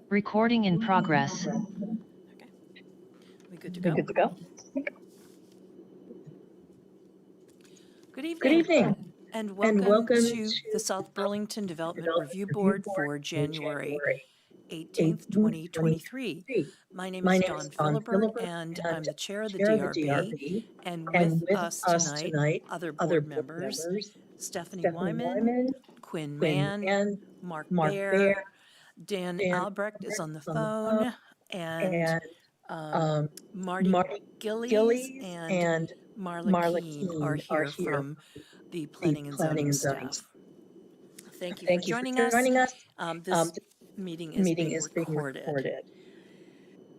Recording in progress. Okay. We good to We go? good to go? Good evening. Good evening. And And welcome to the South Burlington Development Review Board for January 18th, 2023. My name is Dawn Philibert, and I'm the chair of the DRB. And with us tonight, other board members, Stephanie Wyman, Quinn Mann, Mark Baer, Dan Albrecht is on the phone, and Marty Gillies and Marla Keene are here from the Planning and Zoning staff. Thank you for joining us. This meeting is being recorded.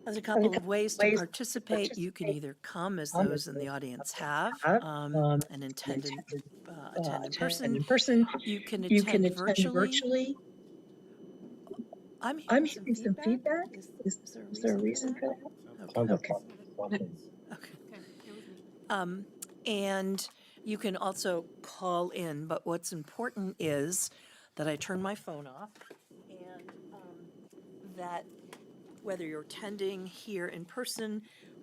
There's a couple of ways to participate. You can either come, as those in the audience have, and attend in person. You can attend virtually. I'm hearing some feedback. Is there a reason for that? Okay. And you can also call in, but what's important is that I turn my phone off, and that whether you're attending here in person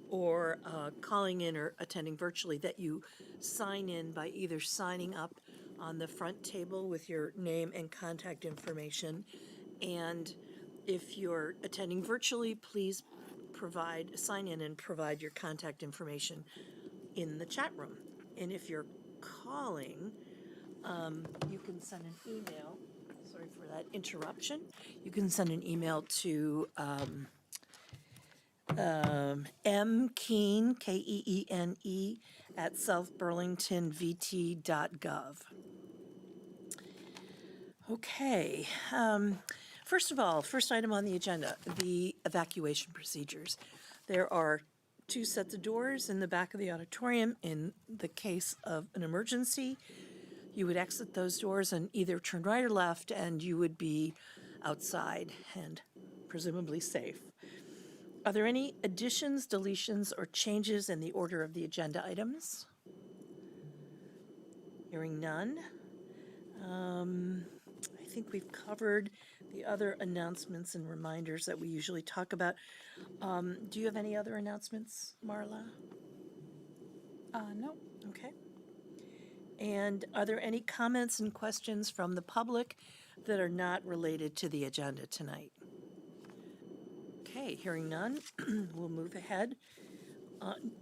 or calling in or attending virtually, that you sign in by either signing up on the front table with your name and contact information. And if you're attending virtually, please sign in and provide your contact information in the chat room. And if you're calling, you can send an email. Sorry for that interruption. You can send an email to mkeene, Keene, at southburlingtonvt.gov. Okay. First of all, first item on the agenda, the evacuation procedures. There are 2 sets of doors in the back of the auditorium. In the case of an emergency, you would exit those doors and either turn right or left, and you would be outside and presumably safe. Are there any additions, deletions, or changes in the order of the agenda items? Hearing none. I think we've covered the other announcements and reminders that we usually talk about. Do you have any other announcements, Marla? No. Okay. And are there any comments and questions from the public that are not related to the agenda tonight? Okay, hearing none, we'll move ahead. On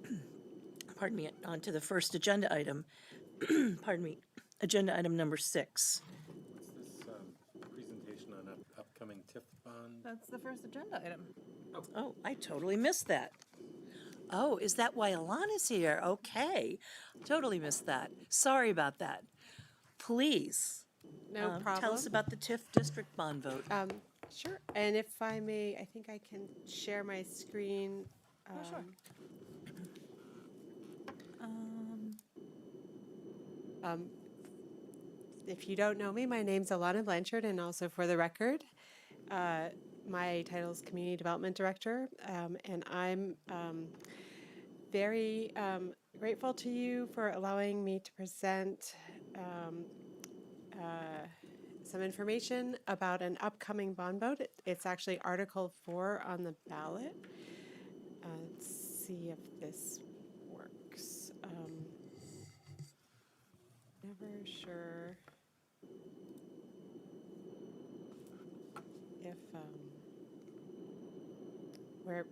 to the first agenda item. Agenda item number 6. What's this presentation on upcoming TIF bond? That's the first agenda item. Oh, I totally missed that. Oh, is that why Alana's here? Okay, totally missed that. Sorry about that. Please, No problem. tell us about the TIF district bond vote. Sure. And if I may, I think I can share my screen. Sure. If you don't know me, my name's Alana Blanchard, and also for the record, my title is Community Development Director, and I'm very grateful to you for allowing me to present some information about an upcoming bond vote. It's actually Article 4 on the ballot. Let's see if this works. Never sure if we're.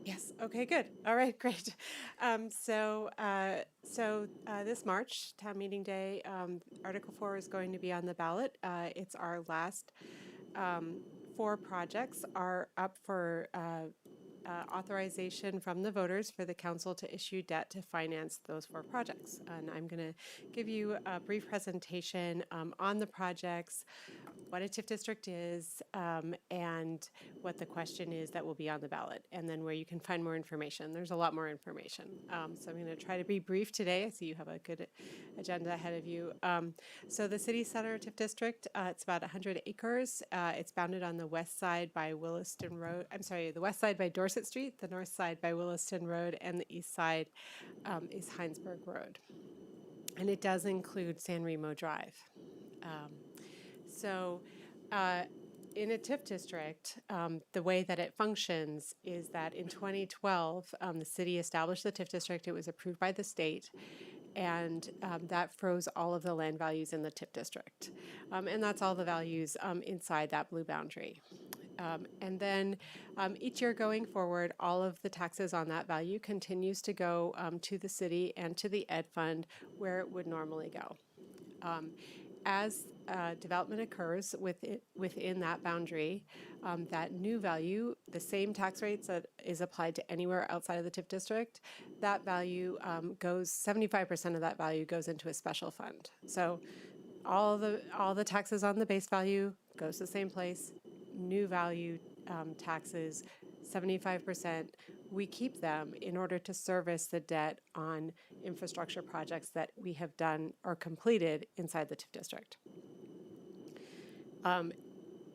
Yes. Okay. Good. All right. Great. So this March, town meeting day, Article 4 is going to be on the ballot. It's our last 4 projects are up for authorization from the voters for the council to issue debt to finance those 4 projects. And I'm going to give you a brief presentation on the projects, what a TIF district is, and what the question is that will be on the ballot, and then where you can find more information. There's a lot more information. So I'm going to try to be brief today. I see you have a good agenda ahead of you. So the City Center TIF district, it's about 100 acres. It's bounded on the west side by Williston Road. I'm sorry, the west side by Dorset Street, the north side by Williston Road, and the east side is Hinesburg Road. And it does include San Remo Drive. So in a TIF district, the way that it functions is that in 2012, the city established the TIF district. It was approved by the state, and that froze all of the land values in the TIF district. And that's all the values inside that blue boundary. And then each year going forward, all of the taxes on that value continues to go to the city and to the ed fund where it would normally go. As development occurs within that boundary, that new value, the same tax rates that is applied to anywhere outside of the TIF district, that value goes, 75% of that value goes into a special fund. So all the taxes on the base value goes to the same place. New value taxes, 75%, we keep them in order to service the debt on infrastructure projects that we have done or completed inside the TIF district.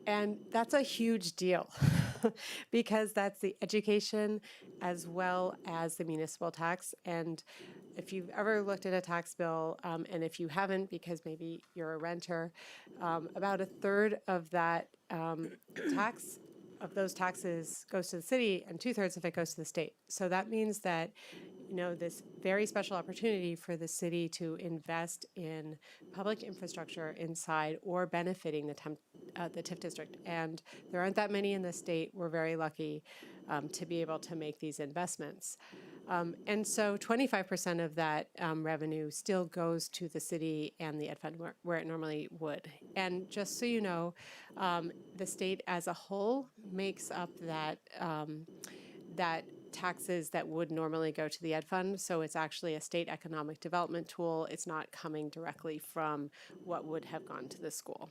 And that's a huge deal because that's the education as well as the municipal tax. And if you've ever looked at a tax bill, and if you haven't because maybe you're a renter, about a third of that tax, of those taxes goes to the city and 2/3 of it goes to the state. So that means that, you know, this very special opportunity for the city to invest in public infrastructure inside or benefiting the TIF district. And there aren't that many in the state. We're very lucky to be able to make these investments. And so 25% of that revenue still goes to the city and the ed fund where it normally would. And just so you know, the state as a whole makes up that taxes that would normally go to the ed fund. So it's actually a state economic development tool. It's not coming directly from what would have gone to the school.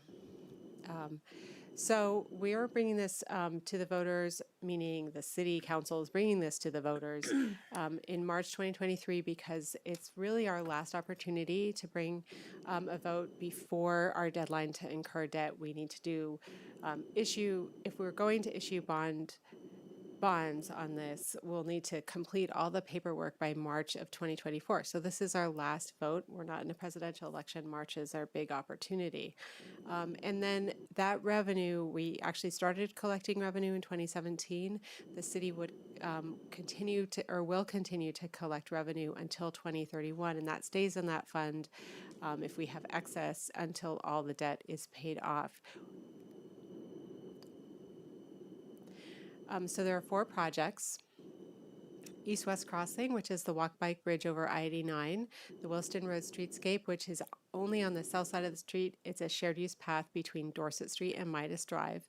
So we're bringing this to the voters, meaning the city council is bringing this to the voters in March 2023 because it's really our last opportunity to bring a vote before our deadline to incur debt. We need to do if we're going to issue bonds on this, we'll need to complete all the paperwork by March of 2024. So this is our last vote. We're not in a presidential election. March is our big opportunity. And then that revenue, we actually started collecting revenue in 2017. The city would continue to, or will continue to collect revenue until 2031, and that stays in that fund if we have excess until all the debt is paid off. So there are 4 projects. East-West Crossing, which is the walk-bike bridge over I-89, the Williston Road Streetscape, which is only on the south side of the street. It's a shared use path between Dorset Street and Midas Drive.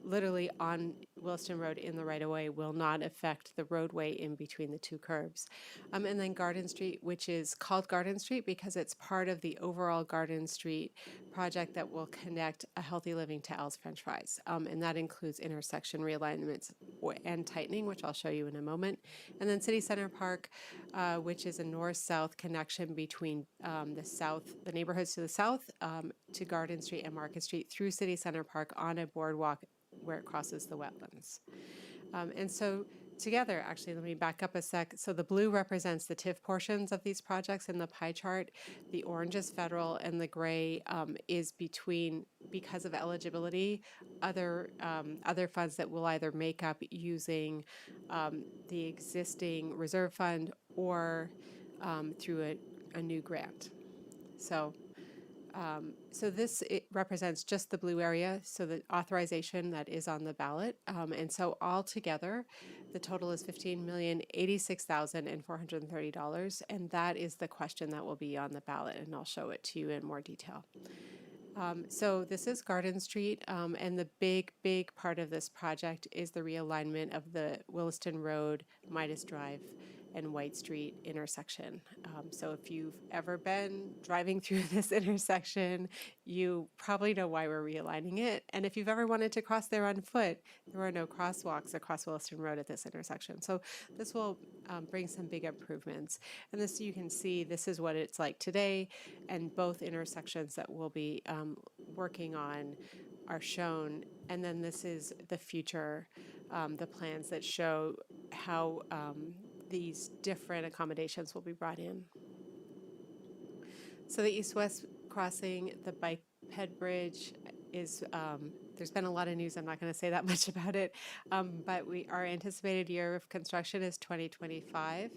Literally on Williston Road in the right-of-way, will not affect the roadway in between the 2 curbs. And then Garden Street, which is called Garden Street because it's part of the overall Garden Street project that will connect a healthy living to Al's French Fries. And that includes intersection realignments and tightening, which I'll show you in a moment. And then City Center Park, which is a north-south connection between the neighborhoods to the south, to Garden Street and Market Street through City Center Park on a boardwalk where it crosses the wetlands. And so together, actually, let me back up a sec. So the blue represents the TIF portions of these projects in the pie chart. The orange is federal, and the gray is between, because of eligibility, other funds that we'll either make up using the existing reserve fund or through a new grant. So this represents just the blue area, so the authorization that is on the ballot. And so altogether, the total is $15,086,430, and that is the question that will be on the ballot, and I'll show it to you in more detail. So this is Garden Street, and the big part of this project is the realignment of the Williston Road, Midas Drive, and White Street intersection. So if you've ever been driving through this intersection, you probably know why we're realigning it. And if you've ever wanted to cross there on foot, there are no crosswalks across Williston Road at this intersection. So this will bring some big improvements. And this, you can see, this is what it's like today, and both intersections that we'll be working on are shown. And then this is the future, the plans that show how these different accommodations will be brought in. So the East-West Crossing, the bike ped bridge, is there's been a lot of news. I'm not going to say that much about it, but our anticipated year of construction is 2025.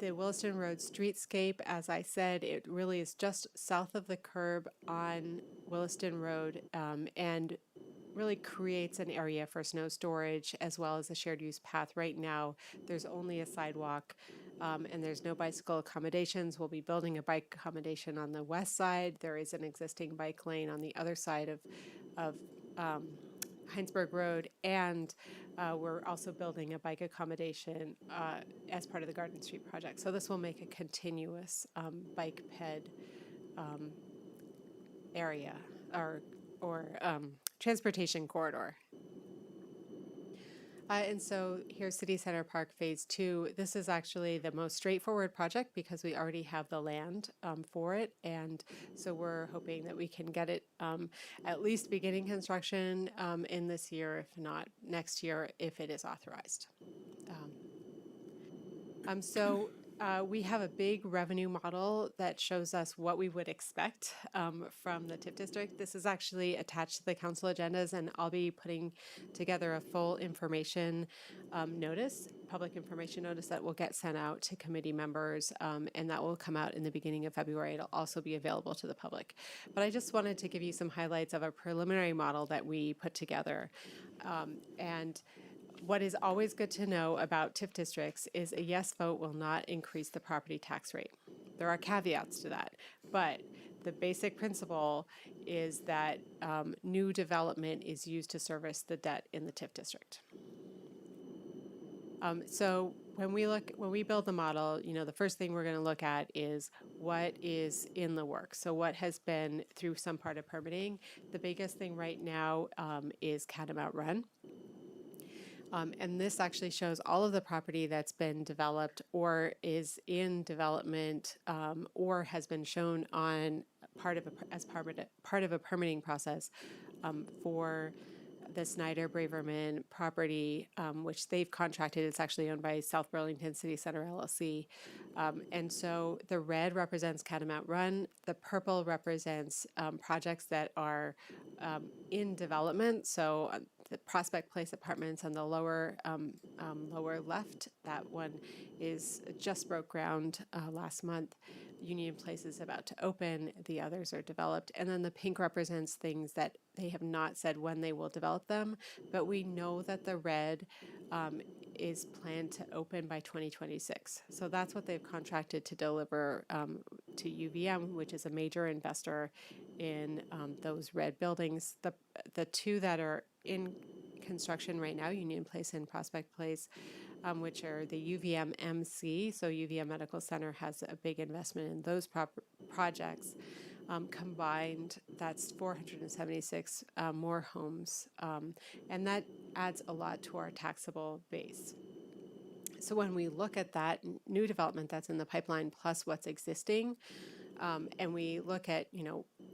The Williston Road streetscape, as I said, it really is just south of the curb on Williston Road, and really creates an area for snow storage as well as a shared use path. Right now, there's only a sidewalk, and there's no bicycle accommodations. We'll be building a bike accommodation on the west side. There is an existing bike lane on the other side of Hinesburg Rd, and we're also building a bike accommodation as part of the Garden Street project. So this will make a continuous bike ped area or transportation corridor. And so here's City Center Park Phase 2. This is actually the most straightforward project because we already have the land for it. And so we're hoping that we can get it at least beginning construction in this year, if not next year, if it is authorized. We have a big revenue model that shows us what we would expect from the TIF district. This is actually attached to the council agendas, and I'll be putting together a full information notice, public information notice that will get sent out to committee members, and that will come out in the beginning of February. It'll also be available to the public. But I just wanted to give you some highlights of a preliminary model that we put together. And what is always good to know about TIF districts is a yes vote will not increase the property tax rate. There are caveats to that, but the basic principle is that new development is used to service the debt in the TIF district. So when we build the model, the first thing we're going to look at is what is in the works. So what has been through some part of permitting. The biggest thing right now is Catamount Run. And this actually shows all of the property that's been developed or is in development or has been shown on as part of a permitting process for the Snyder Braverman property, which they've contracted. It's actually owned by South Burlington City Center LLC. And so the red represents Catamount Run. The purple represents projects that are in development. So the Prospect Place Apartments on the lower left, that one just broke ground last month. Union Place is about to open, the others are developed. And then the pink represents things that they have not said when they will develop them, but we know that the red is planned to open by 2026. So that's what they've contracted to deliver to UVM, which is a major investor in those red buildings. The two that are in construction right now, Union Place and Prospect Place, which are the UVM MC. So UVM Medical Center has a big investment in those projects. Combined, that's 476 more homes, and that adds a lot to our taxable base. So when we look at that new development that's in the pipeline plus what's existing, and we look at,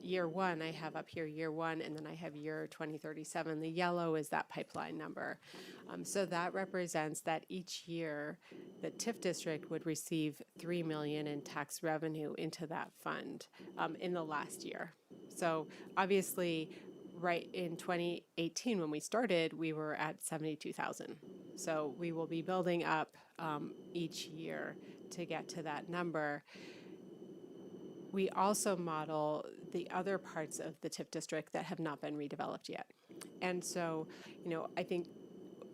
year one, I have up here year one, and then I have year 2037. The yellow is that pipeline number. So that represents that each year the TIF district would receive $3 million in tax revenue into that fund in the last year. So obviously, right in 2018 when we started, we were at 72,000. So we will be building up each year to get to that number. We also model the other parts of the TIF district that have not been redeveloped yet. And so, I think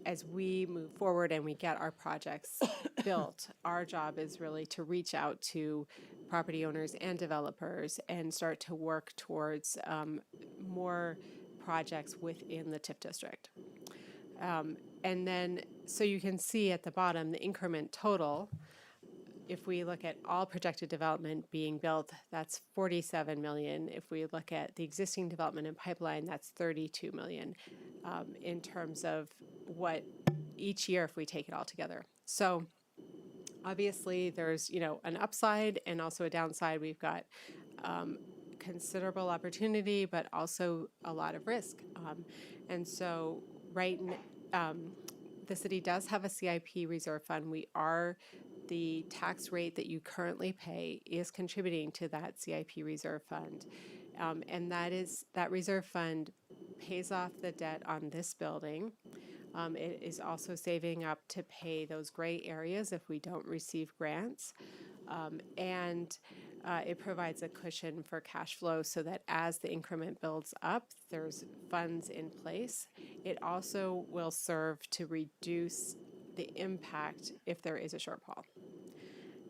as we move forward and we get our projects built, our job is really to reach out to property owners and developers and start to work towards more projects within the TIF district. And then, so you can see at the bottom, the increment total. If we look at all projected development being built, that's 47 million. If we look at the existing development in pipeline, that's 32 million in terms of what each year if we take it all together. So obviously there's, an upside and also a downside. We've got considerable opportunity, but also a lot of risk. And so the city does have a CIP reserve fund. The tax rate that you currently pay is contributing to that CIP reserve fund. And that reserve fund pays off the debt on this building. It is also saving up to pay those gray areas if we don't receive grants. And it provides a cushion for cash flow so that as the increment builds up, there's funds in place. It also will serve to reduce the impact if there is a shortfall.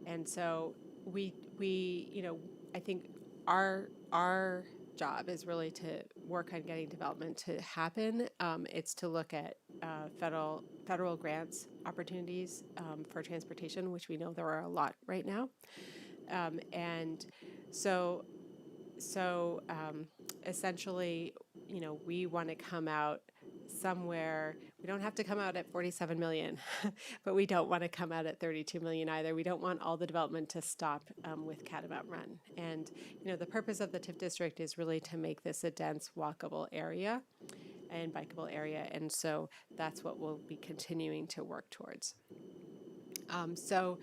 And so I think our job is really to work on getting development to happen. It's to look at federal grants opportunities for transportation, which we know there are a lot right now. And so essentially, we want to come out somewhere. We don't have to come out at 47 million, but we don't want to come out at 32 million either. We don't want all the development to stop with Catamount Run. And, the purpose of the TIF district is really to make this a dense, walkable area and bikeable area. And so that's what we'll be continuing to work towards. So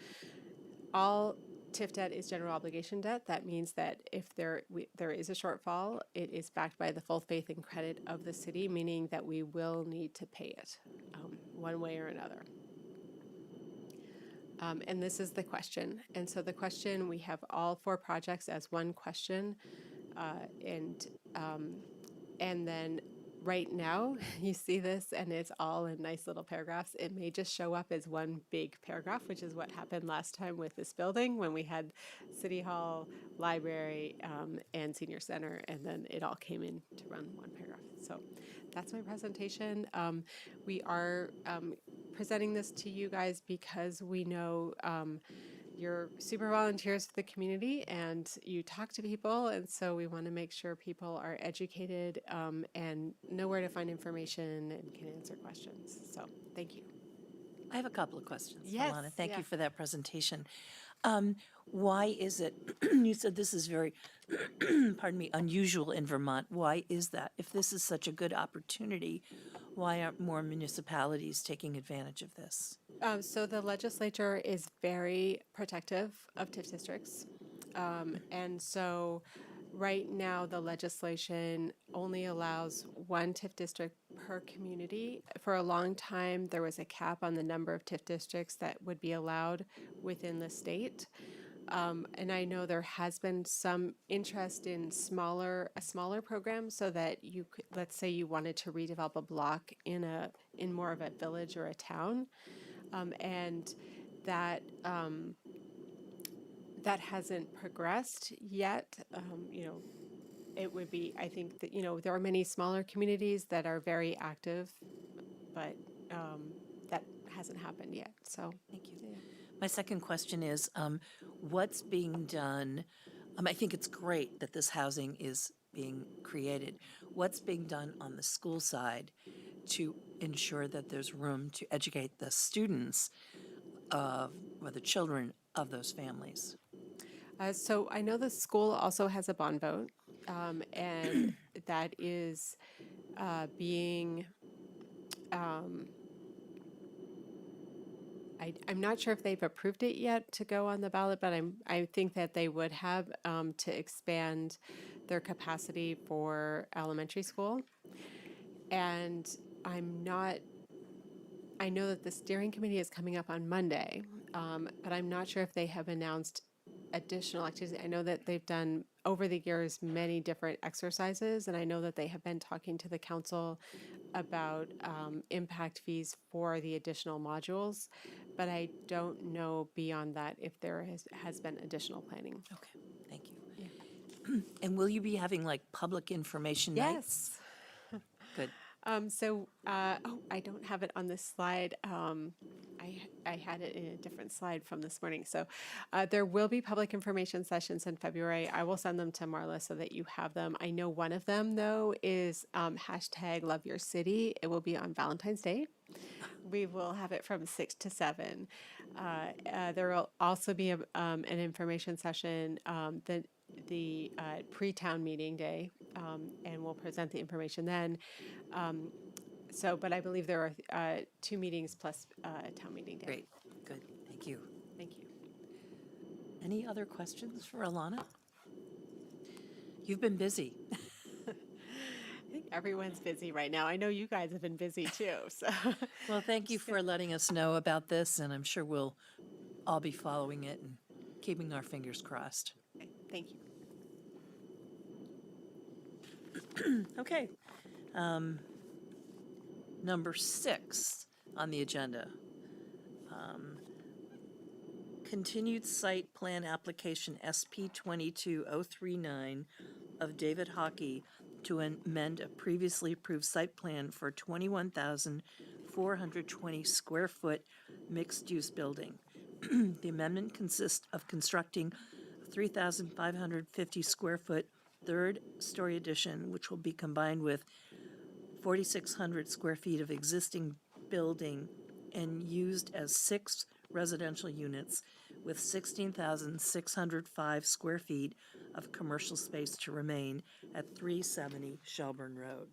all TIF debt is general obligation debt. That means that if there is a shortfall, it is backed by the full faith and credit of the city, meaning that we will need to pay it one way or another. And this is the question. And so the question, we have all 4 projects as one question. And then right now, you see this and it's all in nice little paragraphs. It may just show up as one big paragraph, which is what happened last time with this building when we had City Hall, Library, and Senior Center, and then it all came in to run one paragraph. So that's my presentation. We are presenting this to you guys because we know you're super volunteers for the community and you talk to people, and so we want to make sure people are educated and know where to find information and can answer questions. So thank you. I have a couple of questions, Yes, Alana. Thank yeah. you for that presentation. Why is it, you said this is very, pardon me, unusual in Vermont. Why is that? If this is such a good opportunity, why aren't more municipalities taking advantage of this? So the legislature is very protective of TIF districts. And so right now the legislation only allows one TIF district per community. For a long time, there was a cap on the number of TIF districts that would be allowed within the state. And I know there has been some interest in a smaller program so that you could, let's say you wanted to redevelop a block in more of a village or a town. And that hasn't progressed yet. It would be, I think that, there are many smaller communities that are very active, but that hasn't happened yet. So Thank you. yeah. My second question is, what's being done? I think it's great that this housing is being created. What's being done on the school side to ensure that there's room to educate the students or the children of those families? So I know the school also has a bond vote, and that is being. I'm not sure if they've approved it yet to go on the ballot, but I think that they would have to expand their capacity for elementary school. And I know that the steering committee is coming up on Monday, but I'm not sure if they have announced additional activities. I know that they've done over the years many different exercises, and I know that they have been talking to the council about impact fees for the additional modules, but I don't know beyond that if there has been additional planning. Okay, thank you. Yeah. And will you be having like public information nights? Yes. Good. I don't have it on this slide. I had it in a different slide from this morning. So there will be public information sessions in February. I will send them to Marla so that you have them. I know one of them, though, is #LoveYourCity. It will be on Valentine's Day. We will have it from 6 to 7. There will also be an information session the pre-town meeting day, and we'll present the information then. But I believe there are 2 meetings plus town meeting day. Great. Good. Thank you. Thank you. Any other questions for Alana? You've been busy. I think everyone's busy right now. I know you guys have been busy too. So, Well, thank you for letting us know about this, and I'm sure we'll all be following it and keeping our fingers crossed. thank you. Okay. Number 6 on the agenda. Continued site plan application SP 22039 of David Hauke to amend a previously approved site plan for 21,420 square foot mixed-use building. The amendment consists of constructing a 3,550 square foot third-story addition, which will be combined with 4,600 square feet of existing building and used as 6 residential units with 16,605 square feet of commercial space to remain at 370 Shelburne Road.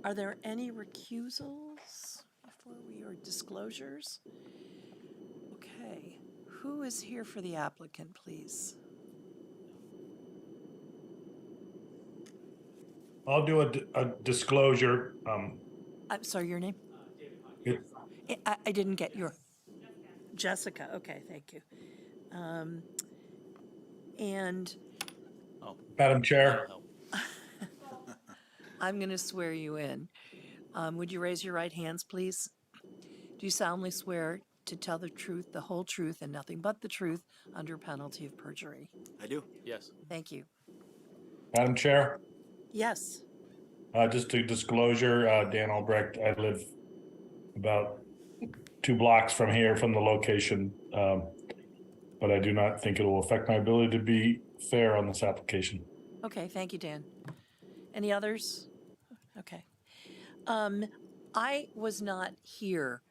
Are there any recusals before we or disclosures? Okay, who is here for the applicant, please? I'll do a disclosure. I'm sorry, your name? It- I didn't get your. Jessica, okay, thank you. And Madam Chair, I'm going to swear you in. Would you raise your right hands, please? Do you solemnly swear to tell the truth, the whole truth, and nothing but the truth under penalty of perjury? I do. Yes. Thank you. Madam Chair, Yes. just a disclosure, Dan Albrecht, I live about 2 blocks from here, from the location. But I do not think it will affect my ability to be fair on this application. Okay, thank you, Dan. Any others? Okay. I was not here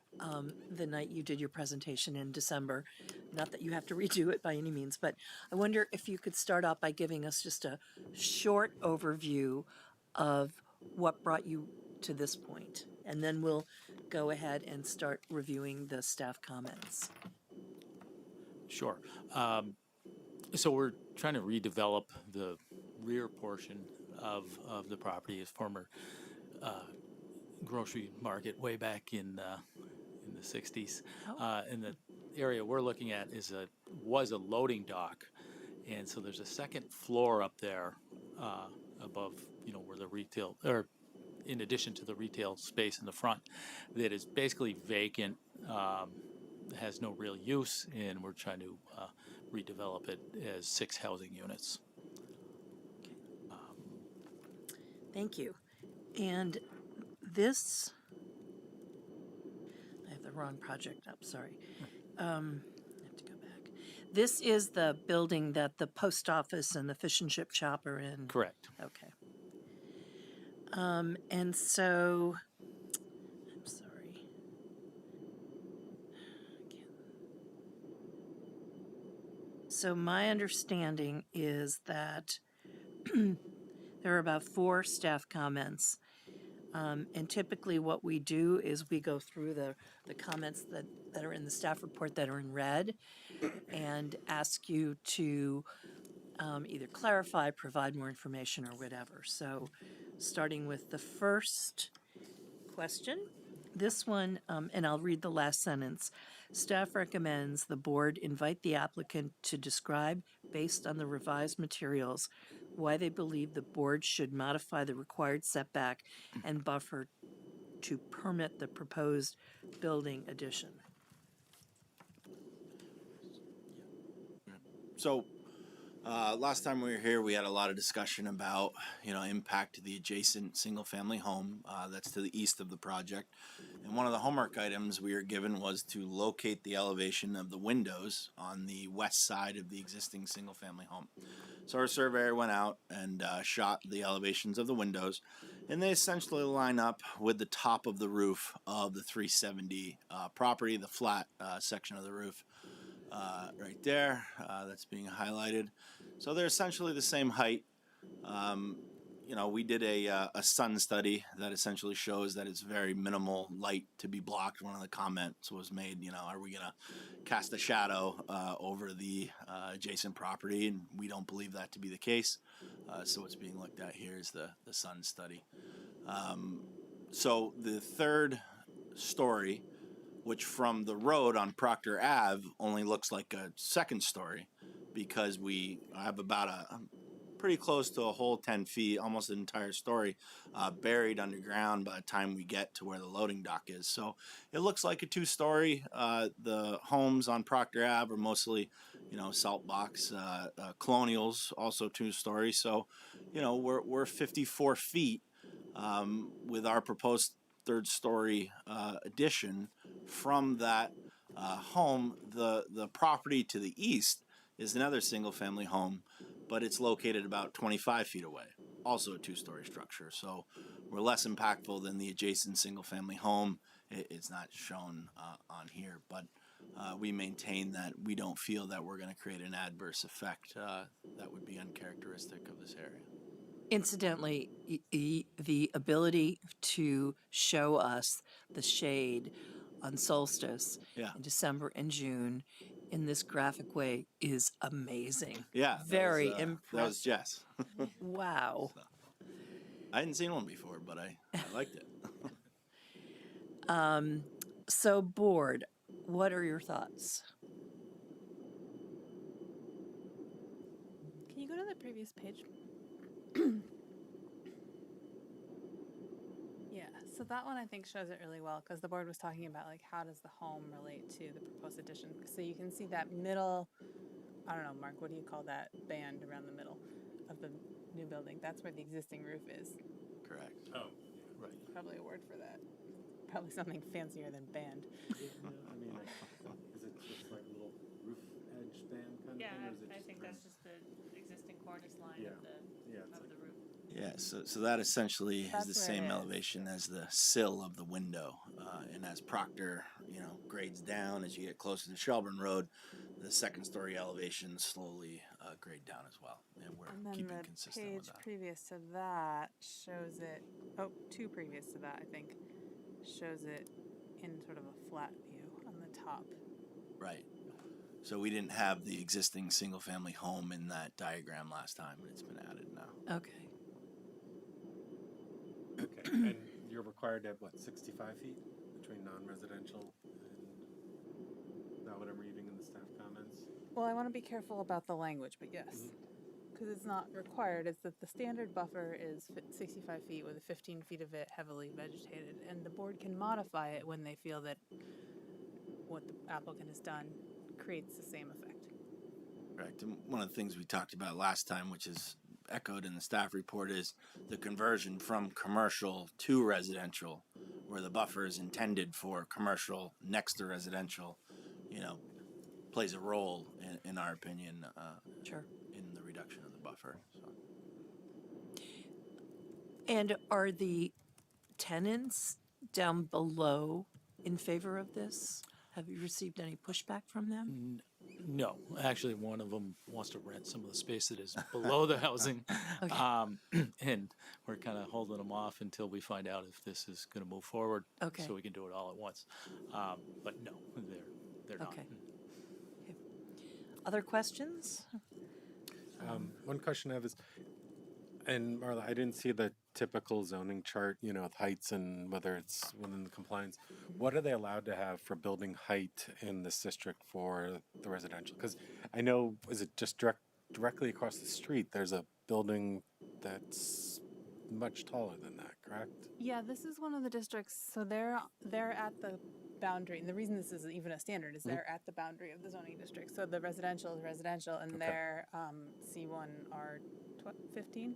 the night you did your presentation in December. Not that you have to redo it by any means, but I wonder if you could start out by giving us just a short overview of what brought you to this point, and then we'll go ahead and start reviewing the staff comments. Sure. So we're trying to redevelop the rear portion of the property as former grocery market way back in the 60s. And the area we're looking at was a loading dock, and so there's a second floor up there above, where the retail, or in addition to the retail space in the front, that is basically vacant. Has no real use, and we're trying to redevelop it as 6 housing units. Thank you. And this, I have the wrong project up, sorry. I have to go back. This is the building that the post office and the fish and chip shop are in? Correct. Okay. And so, I'm sorry. So my understanding is that there are about 4 staff comments. And typically what we do is we go through the comments that are in the staff report that are in red and ask you to either clarify, provide more information, or whatever. So starting with the first question, this one, and I'll read the last sentence. Staff recommends the board invite the applicant to describe, based on the revised materials, why they believe the board should modify the required setback and buffer to permit the proposed building addition. So last time we were here, we had a lot of discussion about, impact to the adjacent single-family home that's to the east of the project. And one of the homework items we were given was to locate the elevation of the windows on the west side of the existing single-family home. So our surveyor went out and shot the elevations of the windows, and they essentially line up with the top of the roof of the 370 property, the flat section of the roof. Right there, that's being highlighted. So they're essentially the same height. we did a sun study that essentially shows that it's very minimal light to be blocked. One of the comments was made, are we going to cast a shadow over the adjacent property? And we don't believe that to be the case. So what's being looked at here is the sun study. So the third story, which from the road on Proctor Ave only looks like a second story, because we have about pretty close to a whole 10 feet, almost an entire story, buried underground by the time we get to where the loading dock is. So it looks like a two-story. The homes on Proctor Ave are mostly, salt box colonials, also two-story. So, we're 54 feet with our proposed third-story addition from that home. The property to the east is another single-family home, but it's located about 25 feet away, also a two-story structure. So we're less impactful than the adjacent single-family home. It's not shown on here, but we maintain that we don't feel that we're going to create an adverse effect that would be uncharacteristic of this area. Incidentally, the ability to show us the shade on solstice Yeah. in December and June in this graphic way is amazing. Yeah, Very that was impressive. Jess. Wow. I hadn't seen one before, but I liked it. So, board, what are your thoughts? Can you go to the previous page? Yeah, so that one I think shows it really well because the board was talking about like how does the home relate to the proposed addition. So you can see that middle, I don't know, Mark, what do you call that band around the middle of the new building? That's where the existing roof is. Correct. Oh, right. Probably a word for that. Probably something fancier than band. I mean, is it just like a little roof edge band kind of thing? Or is it just just the existing cornice line Yeah. of the Yeah, it's like, roof. Yeah, so that essentially is That's the where same it is. elevation as the sill of the window. And as Proctor, grades down, as you get closer to Shelburne Road, the second story elevations slowly grade down as well. And we're And then keeping the consistent page with that. previous to that shows it, two previous to that, I think, shows it in sort of a flat view on the top. Right. So we didn't have the existing single family home in that diagram last time, but it's been added now. Okay. okay. And you're required to have, 65 feet between non-residential and, is that what I'm reading in the staff comments? Well, I want to be careful about the language, but yes. Because it's not required. It's that the standard buffer is 65 feet with 15 feet of it heavily vegetated. And the board can modify it when they feel that what the applicant has done creates the same effect. Correct. And one of the things we talked about last time, which is echoed in the staff report, is the conversion from commercial to residential, where the buffer is intended for commercial next to residential, plays a role in our opinion, Sure. in the reduction of the buffer. So. And are the tenants down below in favor of this? Have you received any pushback from them? No, actually, one of them wants to rent some of the space that is below the housing. Okay. And we're kind of holding them off until we find out if this is going to move forward. Okay. So we can do it all at once. But no, they're not. Okay. Other questions? One question I have is, and Marla, I didn't see the typical zoning chart, with heights and whether it's within the compliance. What are they allowed to have for building height in this district for the residential? Because I know, is it just directly across the street, there's a building that's much taller than that, correct? Yeah, this is one of the districts. So they're at the boundary. And the reason this is even a standard is they're at the boundary of the zoning district. So the residential is residential, and Okay. their C1R 15.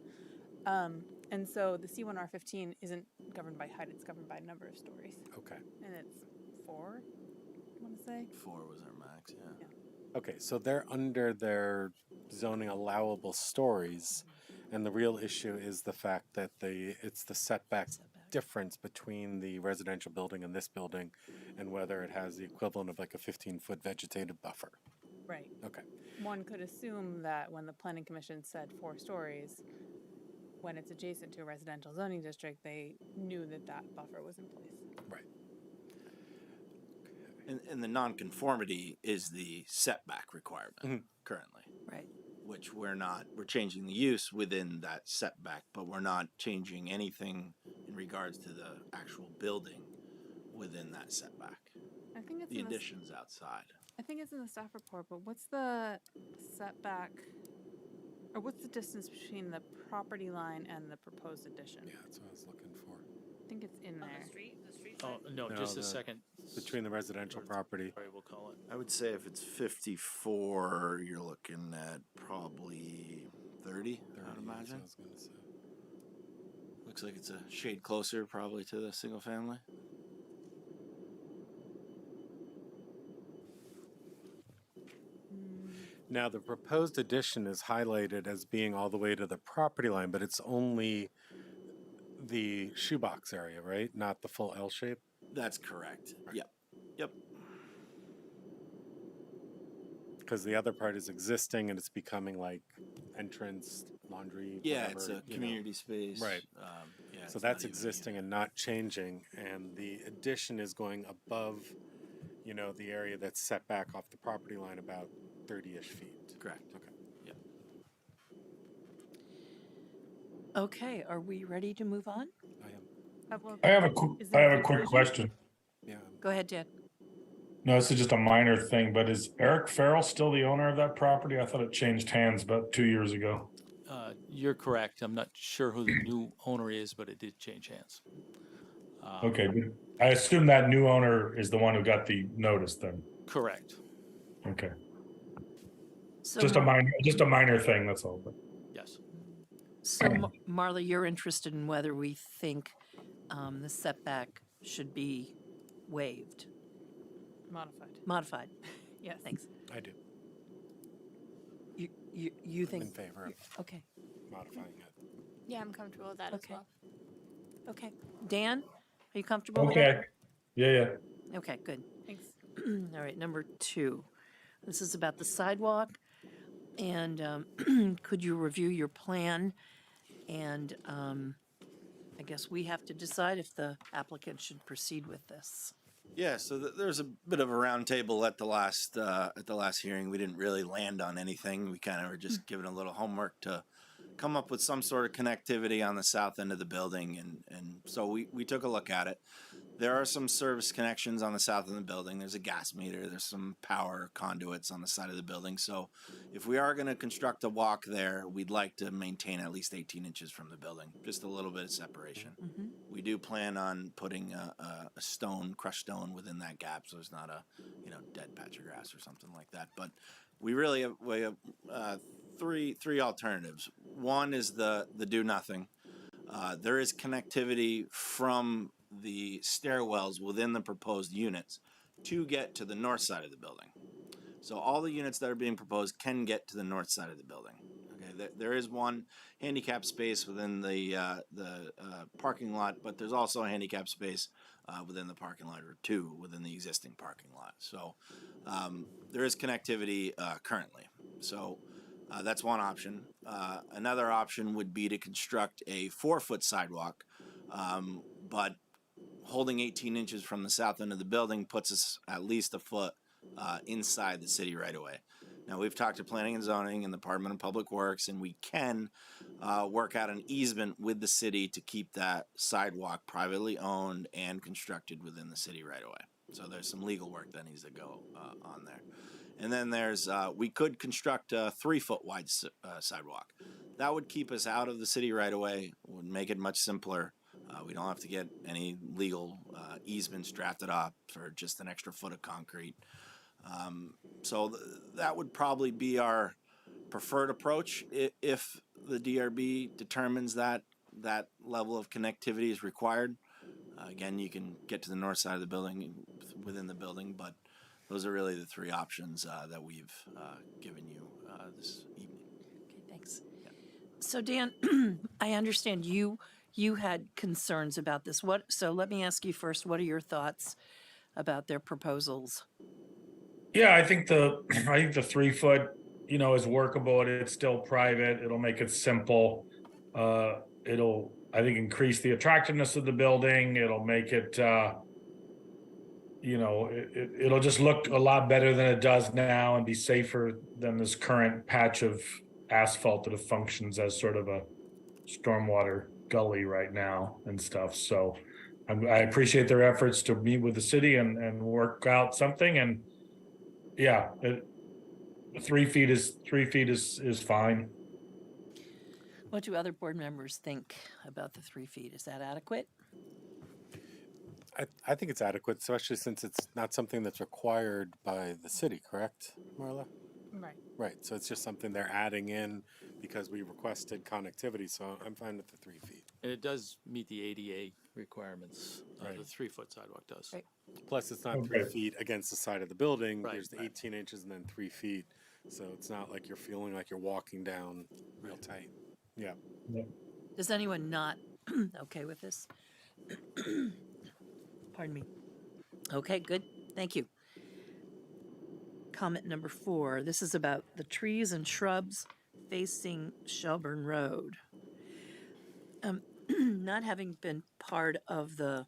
And so the C1R 15 isn't governed by height; it's governed by number of stories, Okay. and it's 4. I want to say. 4 was our max, yeah. Okay, so they're under their zoning allowable stories, and the real issue is the fact that it's the setback difference between the residential building and this building, and whether it has the equivalent of like a 15-foot vegetative buffer. Right. Okay. One could assume that when the planning commission said 4 stories, when it's adjacent to a residential zoning district, they knew that that buffer was in place. Right. And the nonconformity is the setback requirement currently, Right. which we're changing the use within that setback, but we're not changing anything in regards to the actual building within that setback. I think it's The in the, additions outside. I think it's in the staff report, but what's the setback, or what's the distance between the property line and the proposed addition? Yeah, that's what I was looking for. I think it's in On there. the street Oh, no, No, just the- a second. Between the residential property. Sorry, we'll call it. I would say if it's 54, you're looking at probably 30, I would imagine. I was gonna say. Looks like it's a shade closer probably to the single family. Now, the proposed addition is highlighted as being all the way to the property line, but it's only the shoebox area, right? Not the full L shape? That's correct. Yep. Yep. Because the other part is existing and it's becoming like entrance, laundry, Yeah, whatever, it's a you know. community space. Right. Yeah, So it's that's not even a existing and not changing, and the addition is going above, you know, the area that's set back off the property line about 30-ish feet. unit. Correct. Okay. Yep. Okay, are we ready to move on? I am. Well, I have a is I there have a quick conclusion? question. Yeah. Go ahead, Dan. No, this is just a minor thing, but is Eric Farrell still the owner of that property? I thought it changed hands about 2 years ago. You're correct. I'm not sure who the new owner is, but it did change hands. Okay, but I assume that new owner is the one who got the notice then. Correct. Okay, So, just a minor thing, that's all. But Yes. so Marla, you're interested in whether we think the setback should be waived, modified. Yes. Thanks. I do. You I'm think? in favor of Okay. modifying it. Yeah, I'm comfortable with that Okay. as well. Okay. Dan, are you comfortable with that? okay, yeah. Okay, good. Thanks. All right, number 2. This is about the sidewalk. And could you review your plan? And I guess we have to decide if the applicant should proceed with this. Yeah, so there's a bit of a roundtable at the last hearing. We didn't really land on anything. We kind of were just given a little homework to come up with some sort of connectivity on the south end of the building, and so we took a look at it. There are some service connections on the south end of the building. There's a gas meter. There's some power conduits on the side of the building. So if we are going to construct a walk there, we'd like to maintain at least 18 inches from the building, just a little bit of separation. We do plan on putting a crushed stone within that gap, so it's not a dead patch of grass or something like that. But we really have three alternatives. One is the do nothing. There is connectivity from the stairwells within the proposed units to get to the north side of the building. So all the units that are being proposed can get to the north side of the building. Okay, there is one handicap space within the parking lot, but there's also a handicap space within the parking lot, or 2 within the existing parking lot. So there is connectivity currently. So that's one option. Another option would be to construct a 4-foot sidewalk, but holding 18 inches from the south end of the building puts us at least a foot inside the city right away. Now, we've talked to Planning and Zoning and the Department of Public Works, and we can work out an easement with the city to keep that sidewalk privately owned and constructed within the city right away. So there's some legal work that needs to go on there. And then there's, we could construct a 3-foot wide sidewalk. That would keep us out of the city right away, would make it much simpler. We don't have to get any legal easements drafted up for just an extra foot of concrete. So that would probably be our preferred approach if the DRB determines that that level of connectivity is required. Again, you can get to the north side of the building within the building, but those are really the 3 options that we've given you this evening. Okay, thanks. So Dan, I understand you had concerns about this. So let me ask you first, what are your thoughts about their proposals? Yeah, I think the 3-foot, is workable. It's still private. It'll make it simple. it'll, I think, increase the attractiveness of the building. It'll make it, it'll just look a lot better than it does now and be safer than this current patch of asphalt that functions as sort of a stormwater gully right now and stuff. So I appreciate their efforts to meet with the city and work out something. And yeah, 3 feet is fine. What do other board members think about the 3 feet? Is that adequate? I think it's adequate, especially since it's not something that's required by the city, correct, Marla? Right. Right, so it's just something they're adding in because we requested connectivity, so I'm fine with the 3 feet. And it does meet the ADA requirements. Right. The 3-foot sidewalk does. Right. Plus, it's not Okay. 3 feet against the side of the building. Right, There's the 18 inches and then 3 feet, so it's not like you're feeling like you're walking down real tight. Yeah. Does anyone not okay with this? Pardon me. Okay, good. Thank you. Comment number 4. This is about the trees and shrubs facing Shelburne Road. Not having been part of the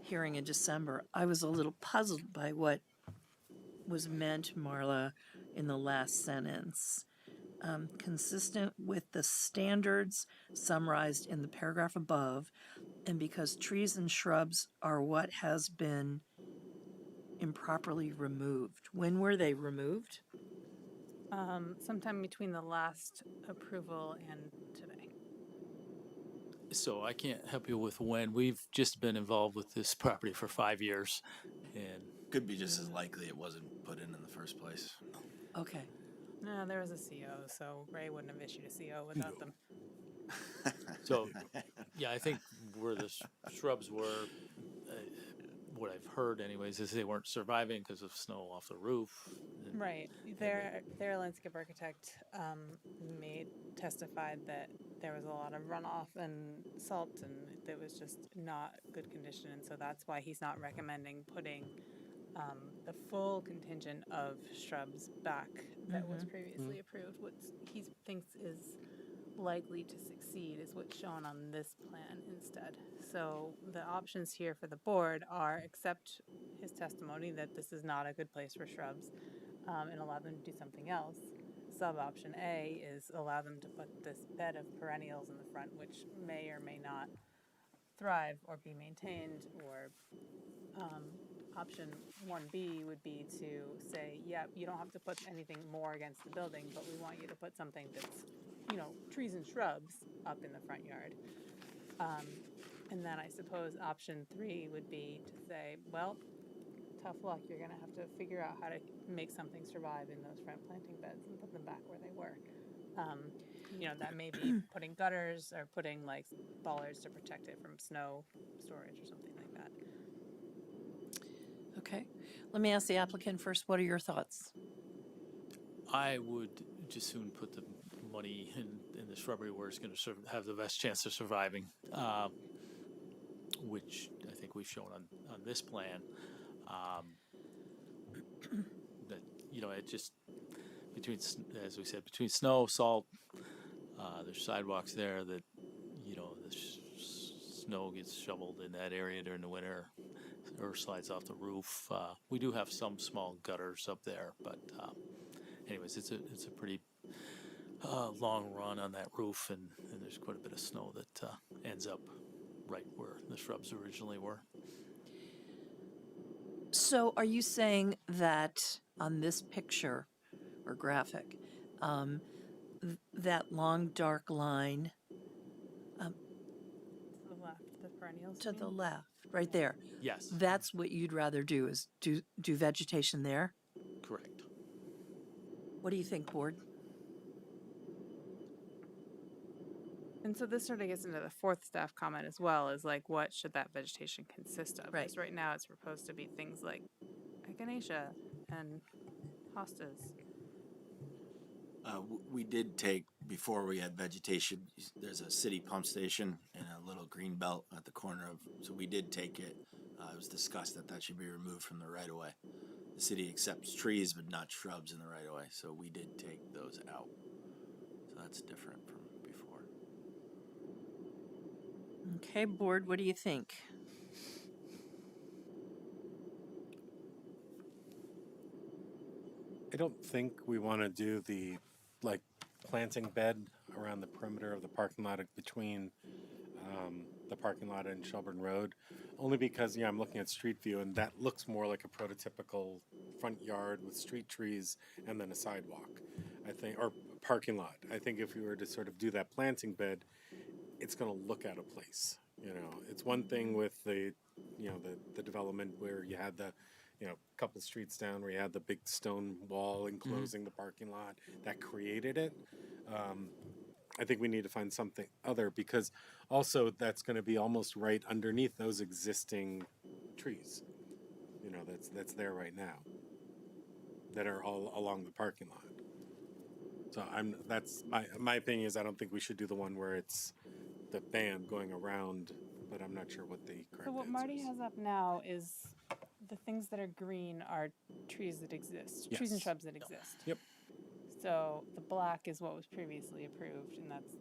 hearing in December, I was a little puzzled by what was meant, Marla, in the last sentence. Consistent with the standards summarized in the paragraph above, and because trees and shrubs are what has been improperly removed. When were they removed? Sometime between the last approval and today. So I can't help you with when. We've just been involved with this property for 5 years, and Could be just as likely it wasn't put in the first place. Okay. No, there was a CO, so Ray wouldn't have issued a CO without them. so yeah, I think where the shrubs were, what I've heard anyways, is they weren't surviving because of snow off the roof. And Right. Their landscape architect testified that there was a lot of runoff and salt, and it was just not good condition, and so that's why he's not recommending putting the full contingent of shrubs back that was previously approved. What he thinks is likely to succeed is what's shown on this plan instead. So the options here for the board are accept his testimony that this is not a good place for shrubs, and allow them to do something else. Sub option A is allow them to put this bed of perennials in the front, which may or may not thrive or be maintained, or option 1B would be to say, yeah, you don't have to put anything more against the building, but we want you to put something that's, trees and shrubs up in the front yard. And then I suppose option 3 would be to say, well, tough luck, you're gonna have to figure out how to make something survive in those front planting beds and put them back where they were. That may be putting gutters or putting like bollards to protect it from snow storage or something like that. Okay. Let me ask the applicant first. What are your thoughts? I would just soon put the money in the shrubbery where it's going to have the best chance of surviving, which I think we've shown on this plan. That it just as we said, between snow, salt, there's sidewalks there that the snow gets shoveled in that area during the winter, or slides off the roof. We do have some small gutters up there, but anyways, it's a pretty long run on that roof, and there's quite a bit of snow that ends up right where the shrubs originally were. So are you saying that on this picture or graphic, that long dark line To the left, the perennials. to the left, right there, Yes, that's what you'd rather do, is do vegetation there? correct. What do you think, board? And so this sort of gets into the fourth staff comment as well, is like, what should that vegetation consist of? Right. Because right now it's proposed to be things like echinacea and hostas. We did take, before we had vegetation, there's a city pump station and a little green belt at the corner of, so we did take it. It was discussed that should be removed from the right of way. The city accepts trees but not shrubs in the right of way, so we did take those out. So that's different from before. Okay, board, what do you think? I don't think we want to do the like planting bed around the perimeter of the parking lot between the parking lot and Shelburne Road, only because I'm looking at street view and that looks more like a prototypical front yard with street trees and then a sidewalk. I think, or parking lot. I think if we were to sort of do that planting bed, it's going to look out of place. It's one thing with the development where you had the couple streets down where you had the big stone wall enclosing the parking lot that created it. I think we need to find something other, because also that's going to be almost right underneath those existing trees. That's there right now, that are all along the parking lot. So that's my opinion is I don't think we should do the one where it's the band going around, but I'm not sure what the correct So what answer Marty is. has up now is the things that are green are trees that exist, trees and Yes. shrubs that exist. Yep. So the black is what was previously approved, and that's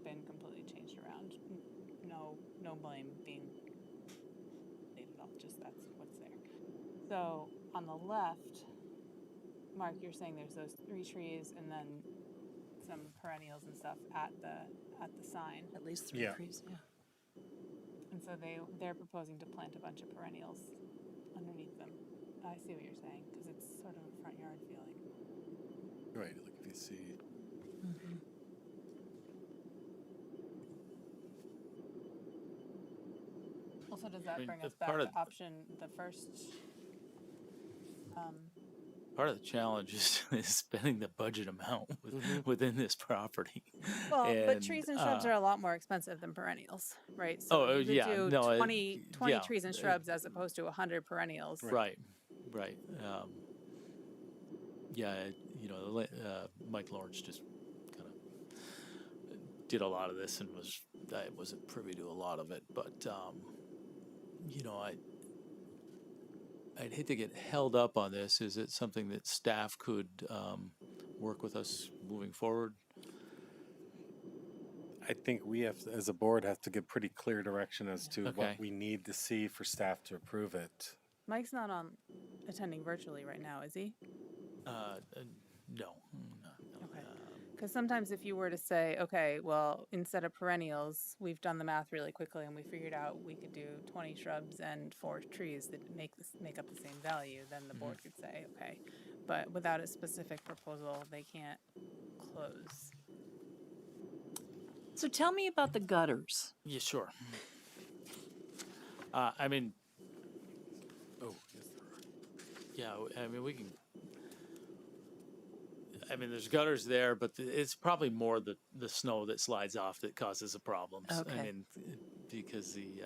been completely changed around. No blame being laid at all. Just that's what's there. So on the left, Mark, you're saying there's those 3 trees and then some perennials and stuff at the sign, At least 3 Yeah. trees, yeah. and so they're proposing to plant a bunch of perennials underneath them. I see what you're saying, because it's sort of a front yard feeling. Right, like if you see. Also, does that mean, bring the us back part to of- option, the first? Part of the challenge is spending the budget amount within this property. Well, but And, trees and shrubs are a lot more expensive than perennials, right? Oh, So you could yeah, do no, 20 yeah, trees and shrubs as opposed to 100 perennials. Right. Yeah, Mike Lawrence just kind of did a lot of this and I wasn't privy to a lot of it, but I'd hate to get held up on this. Is it something that staff could work with us moving forward? I think we have, as a board, have to give pretty clear direction as to Okay. what we need to see for staff to approve it. Mike's not on attending virtually right now, is he? No. Okay. Because sometimes if you were to say, okay, well, instead of perennials, we've done the math really quickly and we figured out we could do 20 shrubs and 4 trees that make up the same value, then the board could say, okay. But without a specific proposal, they can't close. So tell me about the gutters. Yeah, sure. I mean, Oh, yes, there are. yeah, I mean, we can. I mean, there's gutters there, but it's probably more the snow that slides off that causes the problems. Okay. I mean, because the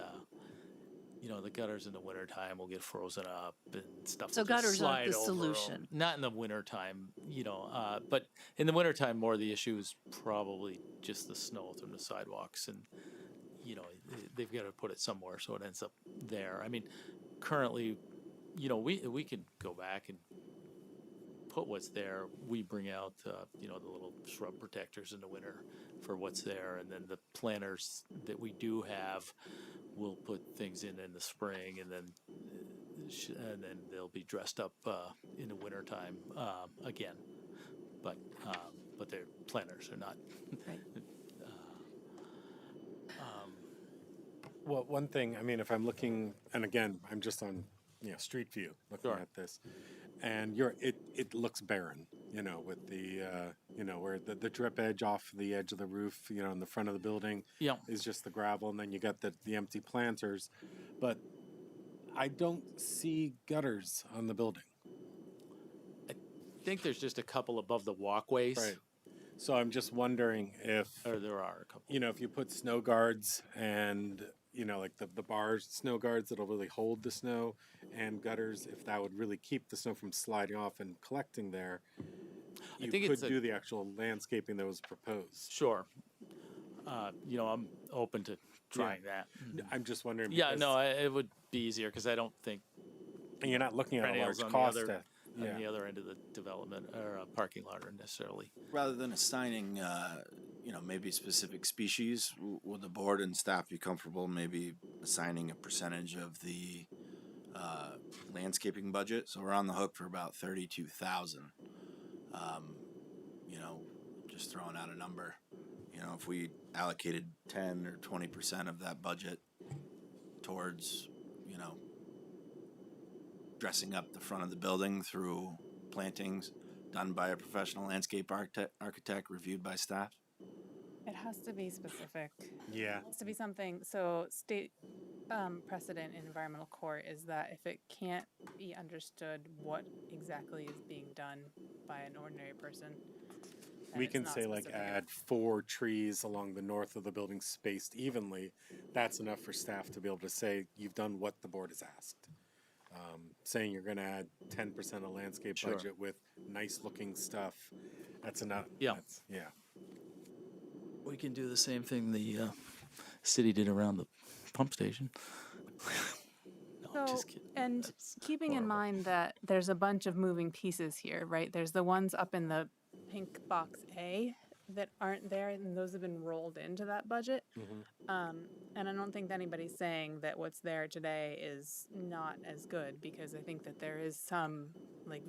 gutters in the wintertime will get frozen up and stuff. So will just gutters aren't slide the over 'em. solution. Not in the wintertime, but in the wintertime, more of the issue is probably just the snow from the sidewalks, and they've got to put it somewhere, so it ends up there. I mean, currently, we could go back and put what's there. We bring out the little shrub protectors in the winter for what's there, and then the planters that we do have, we'll put things in the spring, and then they'll be dressed up in the wintertime again. But they're planters, they're not. Right. Well, one thing, I mean, if I'm looking, and again, I'm just on, street view looking Sure. at this, and it looks barren, with the, where the drip edge off the edge of the roof, in the front of the building Yeah. is just the gravel, and then you got the empty planters, but I don't see gutters on the building. I think there's just a couple above the walkways. Right. So I'm just wondering if, Or there are a couple. if you put snow guards and, like the bars, snow guards that'll really hold the snow, and gutters, if that would really keep the snow from sliding off and collecting there, you think could it's do the actual landscaping that was proposed. Sure. I'm open to trying that. I'm just wondering. Yeah, because- no, it would be easier because I don't think And you're not looking at a perennials large on cost. on the other end of the development or parking lot are necessarily. Rather than assigning, maybe specific species? Would the board and staff be comfortable maybe assigning a percentage of the landscaping budget? So we're on the hook for about 32,000. Just throwing out a number. If we allocated 10 or 20% of that budget towards, dressing up the front of the building through plantings done by a professional landscape architect reviewed by staff. It has to be specific. Yeah. It has to be something, so state precedent in environmental court is that if it can't be understood what exactly is being done by an ordinary person, then We it's can not say like specific. add 4 trees along the north of the building spaced evenly. That's enough for staff to be able to say you've done what the board has asked. Saying you're going to add 10% of landscape Sure. budget with nice looking stuff. That's enough. Yeah. Yeah. We can do the same thing the city did around the pump station. No, I'm So, just kidding. and That's keeping in horrible. mind that there's a bunch of moving pieces here, right? There's the ones up in the pink box A that aren't there, and those have been rolled into that budget. And I don't think anybody's saying that what's there today is not as good, because I think that there is some like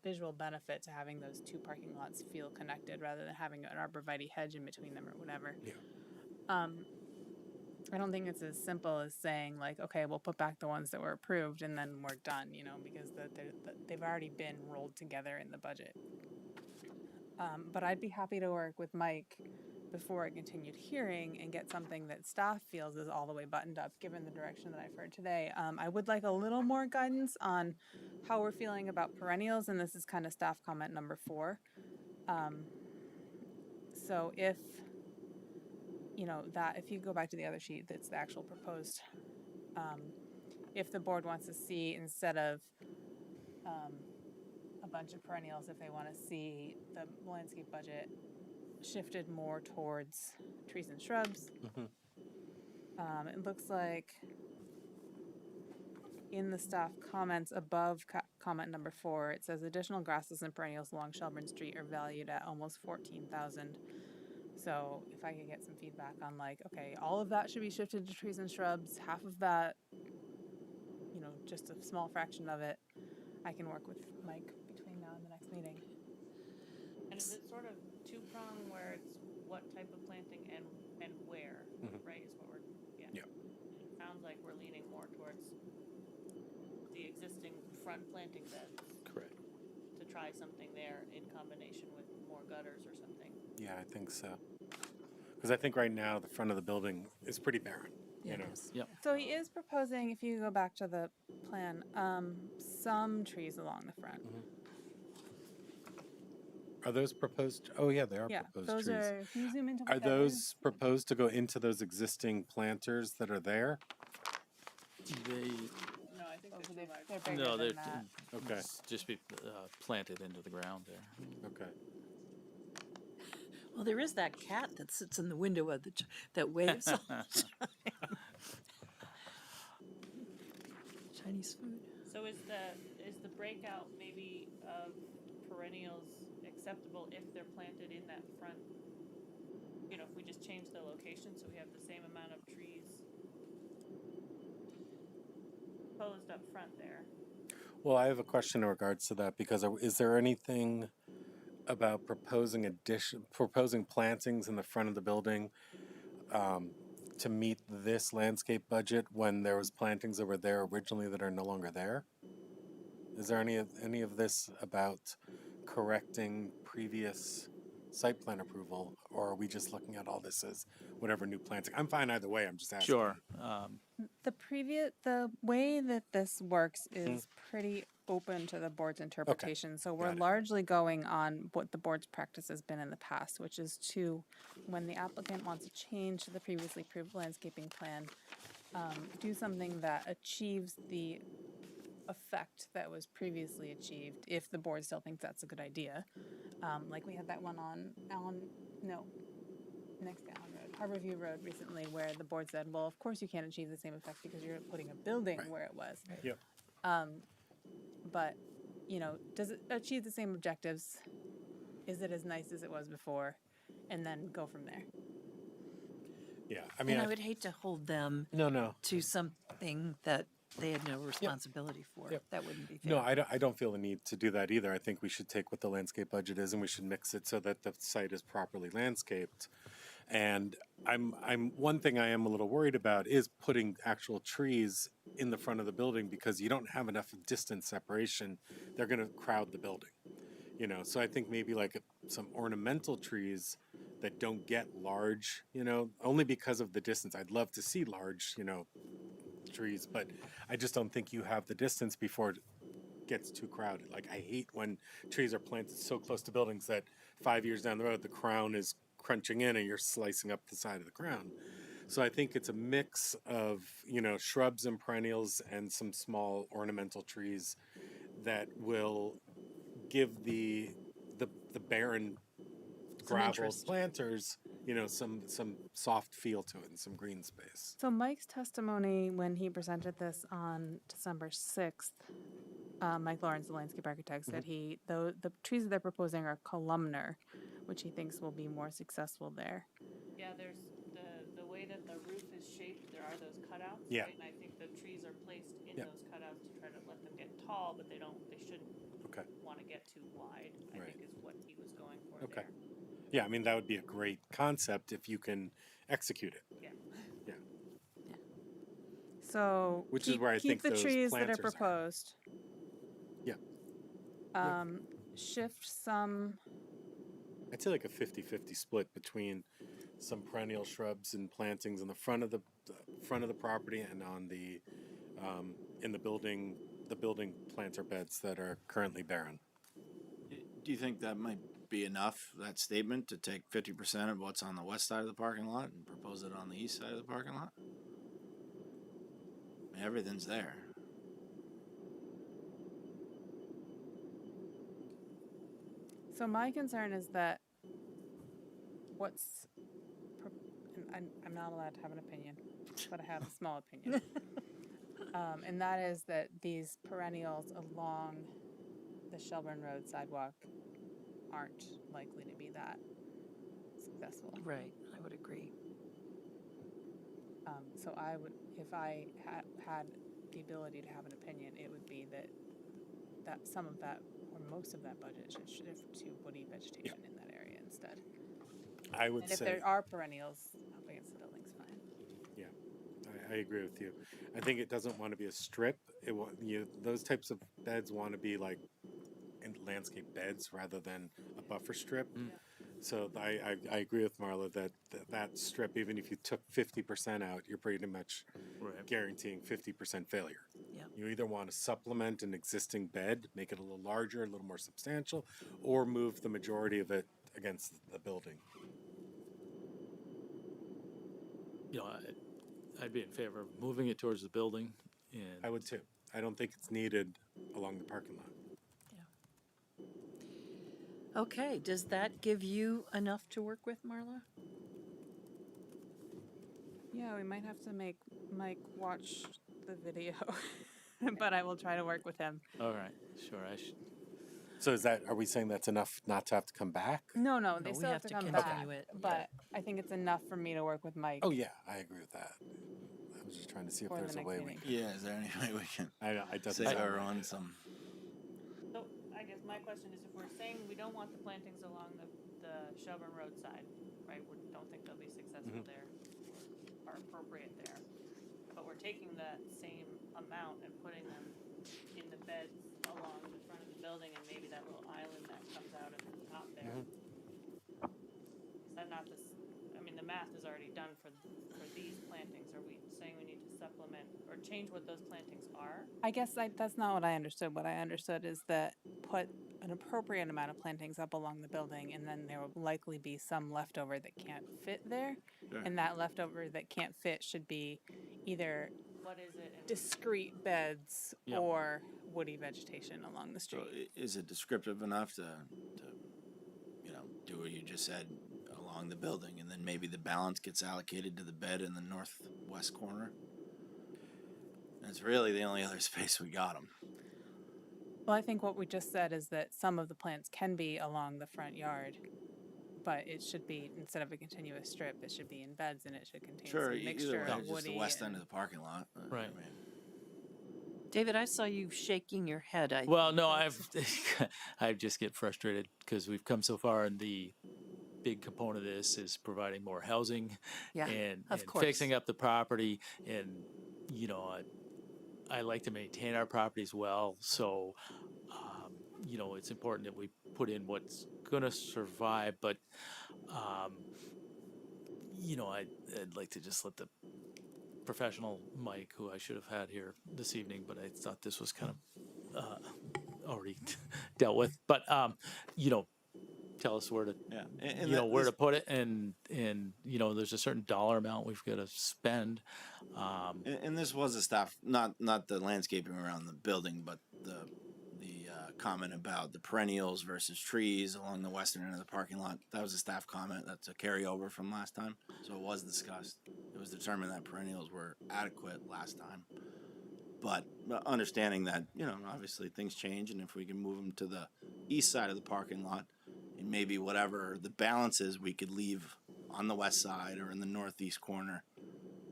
visual benefit to having those 2 parking lots feel connected rather than having an arborvitae hedge in between them or whatever. Yeah. I don't think it's as simple as saying like, okay, we'll put back the ones that were approved and then we're done, because they've already been rolled together in the budget. But I'd be happy to work with Mike before a continued hearing and get something that staff feels is all the way buttoned up, given the direction that I've heard today. I would like a little more guidance on how we're feeling about perennials, and this is kind of staff comment number 4. So if if you go back to the other sheet, that's the actual proposed, if the board wants to see, instead of a bunch of perennials, if they want to see the landscape budget shifted more towards trees and shrubs. It looks like in the staff comments above comment number 4, it says additional grasses and perennials along Shelburne Street are valued at almost 14,000. So if I could get some feedback on like, okay, all of that should be shifted to trees and shrubs, half of that, just a small fraction of it, I can work with Mike between now and the next meeting. And is it sort of two-pronged where it's what type of planting and where, right, is what we're, Yeah. It sounds like we're leaning more towards the existing front planting beds Correct. to try something there in combination with more gutters or something. Yeah, I think so. Because I think right now the front of the building is pretty barren. Yep. So he is proposing, if you go back to the plan, some trees along the front. Are those proposed? Oh yeah, they are Yeah, proposed those trees. are, can you zoom into Are what that those is? proposed to go into those existing planters that are there? They No, I think Those are they're they're bigger no, they're than that. Okay. just be planted into the ground there. Okay. Well, there is that cat that sits in the window of that waves all the time. Chinese food. So is the breakout maybe of perennials acceptable if they're planted in that front? If we just change the location so we have the same amount of trees posed up front there. Well, I have a question in regards to that because is there anything about proposing plantings in the front of the building to meet this landscape budget when there was plantings that were there originally that are no longer there? Is there any of this about correcting previous site plan approval, or are we just looking at all this as whatever new planting? I'm fine either way. I'm just asking. Sure. The way that this works is pretty open to the board's interpretation. So we're Got it. largely going on what the board's practice has been in the past, which is to, when the applicant wants to change the previously approved landscaping plan, do something that achieves the effect that was previously achieved, if the board still thinks that's a good idea. Like we had that one on next to Allen Road, Harborview Road recently, where the board said, well, of course you can't achieve the same effect because you're putting a building where it was. Yep. But, does it achieve the same objectives? Is it as nice as it was before? and then go from there. Yeah, I mean, And I would hate to hold them no. to something that they had no responsibility for. Yep. That wouldn't be fair. No, I don't feel the need to do that either. I think we should take what the landscape budget is and we should mix it so that the site is properly landscaped. And I'm one thing I am a little worried about is putting actual trees in the front of the building because you don't have enough distance separation. They're going to crowd the building, you know. So I think maybe like some ornamental trees that don't get large, you know, only because of the distance. I'd love to see large, you know, trees, but I just don't think you have the distance before it gets too crowded. Like I hate when trees are planted so close to buildings that 5 years down the road the crown is crunching in and you're slicing up the side of the crown. So I think it's a mix of, you know, shrubs and perennials and some small ornamental trees that will give the barren gravel interest. planters, you know, some soft feel to it and some green space. So Mike's testimony when he presented this on December 6th, Mike Lawrence, the landscape architect, said the trees that they're proposing are columnar, which he thinks will be more successful there. Yeah, there's the way that the roof is shaped, there are those cutouts. Yeah. Right? And I think the trees are placed in Yeah. those cutouts to try to let them get tall, but they shouldn't Okay. want to get too wide, I Right. think is what he was going for Okay. there. Yeah, I mean that would be a great concept if you can execute it. Yeah. Yeah. So Which is keep, where I keep think the those trees that are planters are. proposed. Yeah. Shift some. I'd say like a 50-50 split between some perennial shrubs and plantings in the front of the property and on the in the building planter beds that are currently barren. Do you think that might be enough, that statement, to take 50% of what's on the west side of the parking lot and propose it on the east side of the parking lot? I mean, everything's there. So my concern is that I'm not allowed to have an opinion, but I have a small opinion. And that is that these perennials along the Shelburne Road sidewalk aren't likely to be that successful. Right, I would agree. So I would, if I had the ability to have an opinion, it would be that some of that or most of that budget should shift to woody vegetation in that area instead. I would And if say there are perennials up against the buildings, fine. yeah, I agree with you. I think it doesn't want to be a strip. Those types of beds want to be like in landscape beds rather than a buffer strip. So I agree with Marla that strip, even if you took 50% out, you're pretty much guaranteeing 50% failure. Yeah. You either want to supplement an existing bed, make it a little larger, a little more substantial, or move the majority of it against the building. You know, I'd be in favor of moving it towards the building, and I would too. I don't think it's needed along the parking lot. Okay, does that give you enough to work with, Marla? Yeah, we might have to make Mike watch the video, but I will try to work with him. all right, sure, I should. So are we saying that's enough not to have to come back? No, they No, we still have to come back. continue it. But I think it's enough for me to work with Mike. Oh yeah, I agree with that. I was just trying to see if For the there's a next way meeting. Yeah, is there any way we can I doesn't save sound our right. own some? So I guess my question is, if we're saying we don't want the plantings along the Shelburne Road side, right? We don't think they'll be successful there, or appropriate there. But we're taking that same amount and putting them in the beds along the front of the building, and maybe that little island that comes out at the top there. Is that not I mean, the math is already done for these plantings. Are we saying we need to supplement or change what those plantings are? I guess that's not what I understood. What I understood is that put an appropriate amount of plantings up along the building, and then there will likely be some leftover that can't fit there. Sure. And that leftover that can't fit should be either What is it? And discrete beds Yep. or woody vegetation along the So street. is it descriptive enough to do what you just said along the building, and then maybe the balance gets allocated to the bed in the northwest corner? And it's really the only other space we got them. Well, I think what we just said is that some of the plants can be along the front yard but it should be, instead of a continuous strip, it should be in beds, and it should contain Sure, some either mixture way, of just the woody west end and- of the parking lot. Right. I mean, David, I saw you shaking your head. Well, think no, that's- I just get frustrated because we've come so far, and the big component of this is providing more housing Yeah, and, of and course. fixing up the property. And, I like to maintain our properties well. So, it's important that we put in what's going to survive. But, I'd like to just let the professional Mike, who I should have had here this evening, but I thought this was kind of already dealt with. But tell us where to yeah, and where to put it, and there's a certain dollar amount we've got to spend. And this was a staff, not the landscaping around the building, but the comment about the perennials versus trees along the western end of the parking lot. That was a staff comment. That's a carryover from last time. So it was discussed. It was determined that perennials were adequate last time. But understanding that, obviously things change, and if we can move them to the east side of the parking lot, and maybe whatever the balance is, we could leave on the west side or in the northeast corner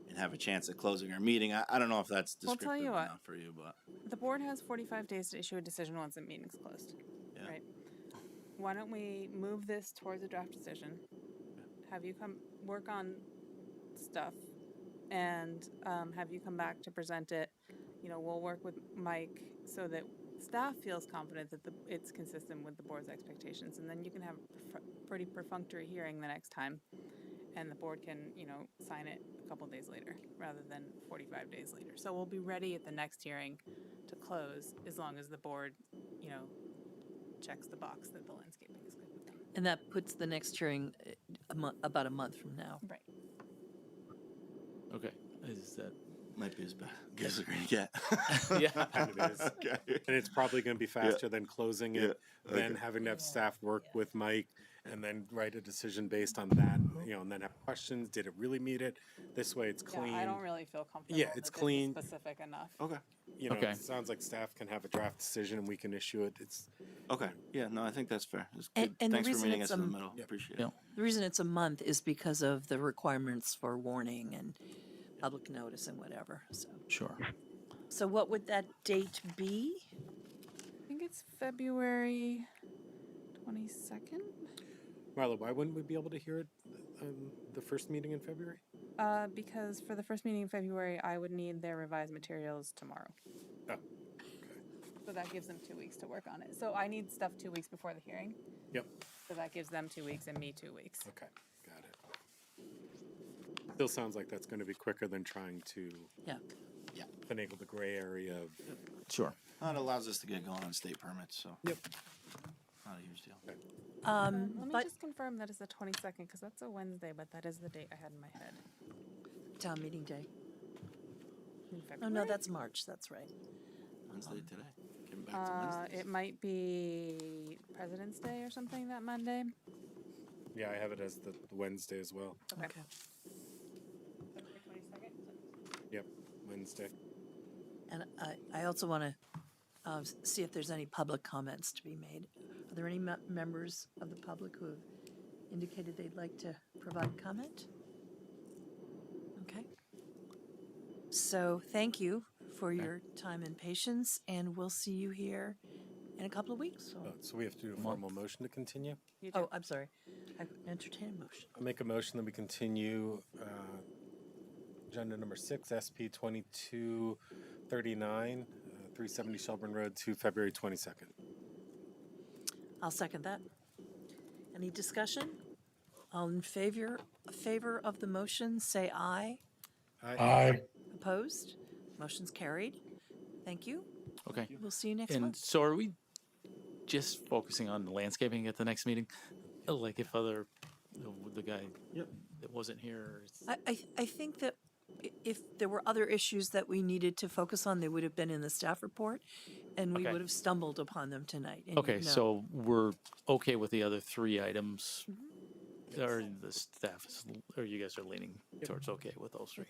and have a chance at closing our meeting. I don't know if that's Well, descriptive tell you what. enough for you, but The board has 45 days to issue a decision once the meeting's closed. Yeah. Right? Why don't we move this towards a draft decision? Have you come work on stuff, and have you come back to present it. We'll work with Mike so that staff feels confident that it's consistent with the board's expectations, and then you can have a pretty perfunctory hearing the next time, and the board can, sign it a couple days later rather than 45 days later. So we'll be ready at the next hearing to close as long as the board, checks the box that the landscaping is good with them. And that puts the next hearing about a month from now. Right. Okay, is that? might be as bad as we're gonna get. Yeah. And it is. Okay. And it's probably going to be faster than closing it, Yeah, then okay. having to have staff work with Mike, and then write a decision based on that, and then have questions. Did it really meet it? This way it's clean. Yeah, I don't really feel comfortable. Yeah, it's that this is clean. specific enough. Okay. Okay. It sounds like staff can have a draft decision and we can issue it. It's Okay. Yeah. No, I think that's fair. It's And- good. and the Thanks for reason meeting it's us in the a- middle. Yeah. Appreciate Yeah. it. The reason it's a month is because of the requirements for warning and public notice and whatever. Sure. So what would that date be? I think it's February 22nd. Marla, why wouldn't we be able to hear it the first meeting in February? Because for the first meeting in February, I would need their revised materials tomorrow. Oh, So that gives them 2 weeks to work on it. So I need stuff 2 weeks before the hearing. yep. So that gives them 2 weeks and me 2 weeks. Okay, got it. Still sounds like that's going to be quicker than trying to Yeah. finagle the gray area of. Sure. It allows us to get going on state permits, so Yep. not a huge deal. Let me But just confirm that it's the 22nd, because that's a Wednesday, but that is the date I had in my head. town meeting day. In Oh, February? no, that's March. That's right. Wednesday today. Getting back to Wednesdays. It might be President's Day or something that Monday. Yeah, I have it as the Wednesday as well. Okay. February 22nd? Yep, Wednesday. And I also want to see if there's any public comments to be made. Are there any members of the public who have indicated they'd like to provide comment? Okay. So thank you for your time and patience, and we'll see you here in a couple of weeks. So we have to do a formal motion to continue? You do. Oh, I'm sorry. I entertain a motion. I'll make a motion that we continue agenda number 6, SP 2239, 370 Shelburne Road to February 22nd. I'll second that. Any discussion? All in favor of the motion, say aye. Aye. Opposed? Motion's carried. Thank you. Okay. We'll see you next And month. so are we just focusing on the landscaping at the next meeting? Like if the guy that wasn't here. I think that if there were other issues that we needed to focus on, they would have been in the staff report, and we Okay. would have stumbled upon them tonight. And Okay, you know. so we're okay with the other 3 items, or the staff is, or you guys are leaning towards okay with those 3,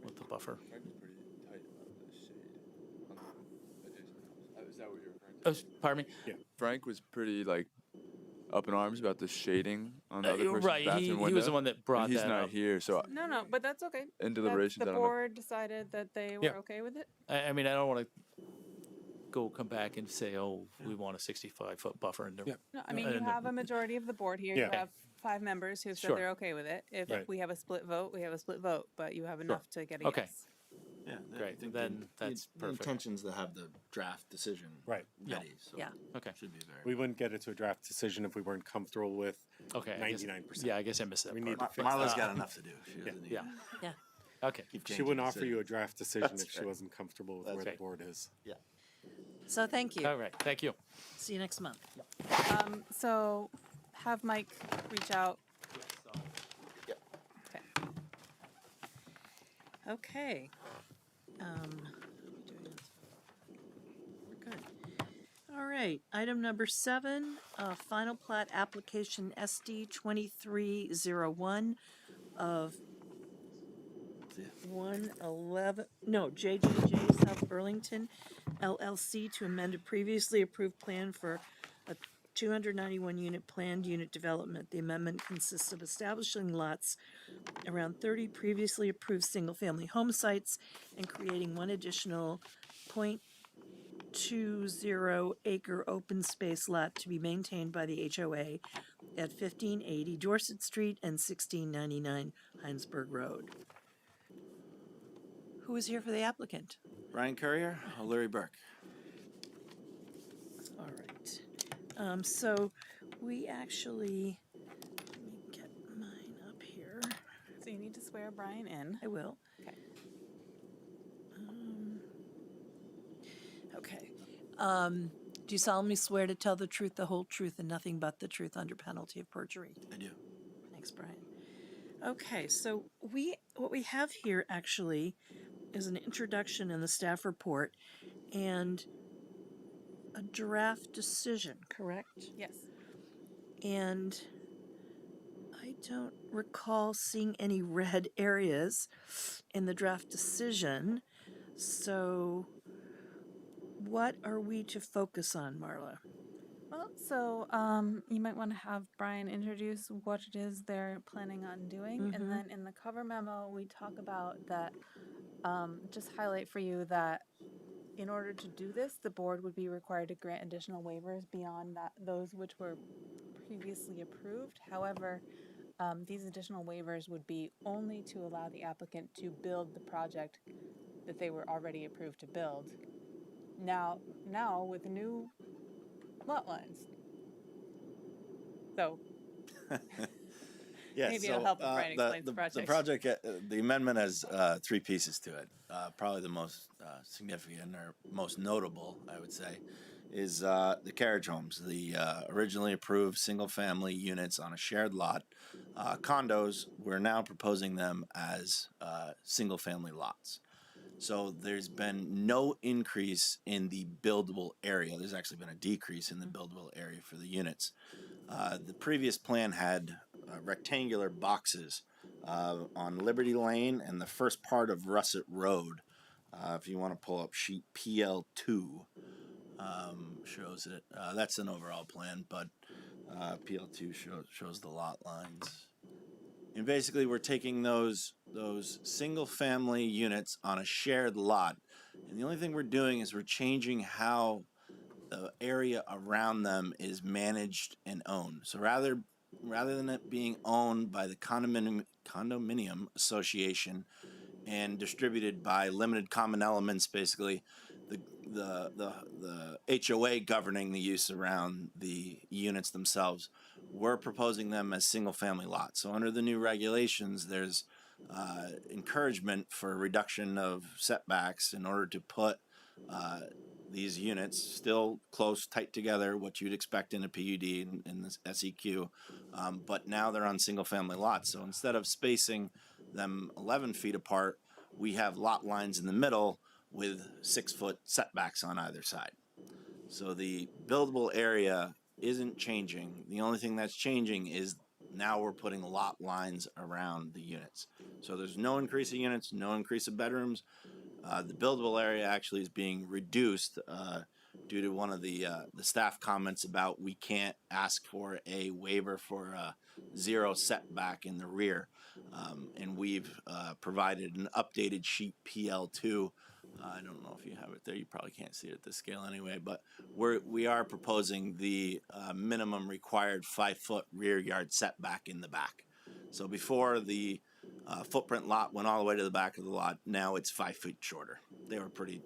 with the buffer. Frank was pretty tight about the shade on the adjacent house. Is that what you're referring to? Pardon me? Frank was pretty up in arms about the shading on the other You're person's right. bathroom He window. was the one that brought and he's that not up. here, so No, but that's okay. in deliberations, The I don't know. board decided that they were Yeah. okay with it. I mean, I don't want to come back and say, oh, we want a 65-foot buffer. And Yeah. No, I mean, you have a majority of the board here. Yeah. You have 5 members who said Sure. they're okay with it. If Right. we have a split vote, we have a split vote, but you have enough to get a Okay. yes. Yeah, Great, I think then that's the perfect. intention's to have the draft decision Right. ready. So Yeah. Okay. should be very. We wouldn't get it to a draft decision if we weren't comfortable with Okay. I guess- 99%. Yeah, I guess I missed that We part. need to fix Marla's that. got enough to do. She doesn't need Yeah. Yeah. Okay. keep She changing wouldn't offer you a decisions. draft decision That's if she right. wasn't comfortable with That's where right. the board is. Yeah. So thank you. All right. Thank you. See you next month. So have Mike reach out. Yep. Okay. Okay. We're good. All right, item number 7, final plat application SD 2301 of 111, no, JJJ South Burlington LLC to amend a previously approved plan for a 291 unit planned unit development. The amendment consists of establishing lots around 30 previously approved single-family home sites and creating one additional 0.20 acre open space lot to be maintained by the HOA at 1580 Dorset Street and 1699 Hinesburg Road. Who is here for the applicant? Brian Courier, Larry Burke. All right. So we actually, let me get mine up here. So you need to swear Brian in. I will. Okay. Okay. Do you solemnly swear to tell the truth, the whole truth, and nothing but the truth under penalty of perjury? I do. Thanks, Brian. Okay, so what we have here actually is an introduction in the staff report and a draft decision, correct? Yes. And I don't recall seeing any red areas in the draft decision. So what are we to focus on, Marla? Well, so you might want to have Brian introduce what it is they're planning on doing, and then in the cover memo we talk about that. Just highlight for you that in order to do this, the board would be required to grant additional waivers beyond those which were previously approved. However, these additional waivers would be only to allow the applicant to build the project that they were already approved to build. Now with new lot lines. So Yeah, maybe it'll help if Brian explains the project. The project, the amendment has 3 pieces to it. Probably the most significant or most notable, I would say, is the carriage homes. The originally approved single-family units on a shared lot, condos. We're now proposing them as single-family lots. So there's been no increase in the buildable area. There's actually been a decrease in the buildable area for the units. The previous plan had rectangular boxes on Liberty Lane and the first part of Russet Road. If you want to pull up sheet PL2, shows it. That's an overall plan, but PL2 shows the lot lines. And basically, we're taking those single-family units on a shared lot, and the only thing we're doing is we're changing how the area around them is managed and owned. So rather than it being owned by the condominium association and distributed by limited common elements, basically the HOA governing the use around the units themselves, we're proposing them as single-family lots. So under the new regulations, there's encouragement for reduction of setbacks in order to put these units still close, tight together, what you'd expect in a PUD in this SEQ, but now they're on single-family lots. So instead of spacing them 11 feet apart, we have lot lines in the middle with 6-foot setbacks on either side. So the buildable area isn't changing. The only thing that's changing is now we're putting lot lines around the units. So there's no increase of units, no increase of bedrooms. The buildable area actually is being reduced due to one of the staff comments about we can't ask for a waiver for a zero setback in the rear. And we've provided an updated sheet PL2. I don't know if you have it there. You probably can't see it at this scale anyway, but we are proposing the minimum required 5-foot rear yard setback in the back. So before the footprint lot went all the way to the back of the lot, now it's 5 feet shorter. They were pretty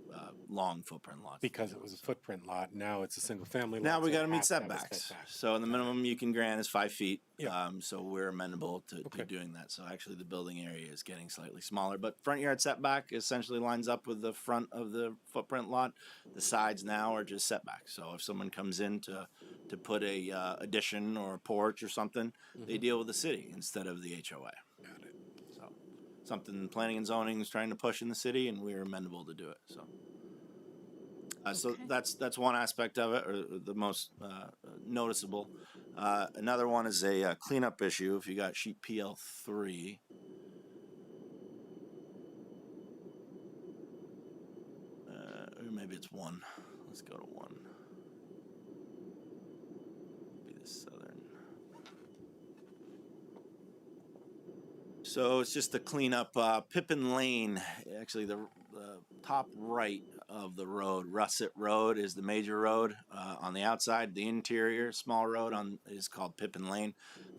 long footprint lots. Because it was a footprint lot, now it's a single family lot. Now we so got it to meet has to have a setbacks. setback. So the minimum you can grant is 5 feet. Yeah. So we're amenable to Okay. doing that. So actually the building area is getting slightly smaller, but front yard setback essentially lines up with the front of the footprint lot. The sides now are just setbacks. So if someone comes in to put a addition or a porch or something, they deal with the city instead of the HOA. Got it. So something planning and zoning is trying to push in the city, and we're amenable to do it. So Okay. that's one aspect of it, or the most noticeable. Another one is a cleanup issue. If you got sheet PL3, or maybe it's 1. Let's go to 1. Be the southern. So it's just to clean up Pippin Lane. Actually, the top right of the road, Russet Road, is the major road on the outside. The interior, small road, is called Pippin Lane.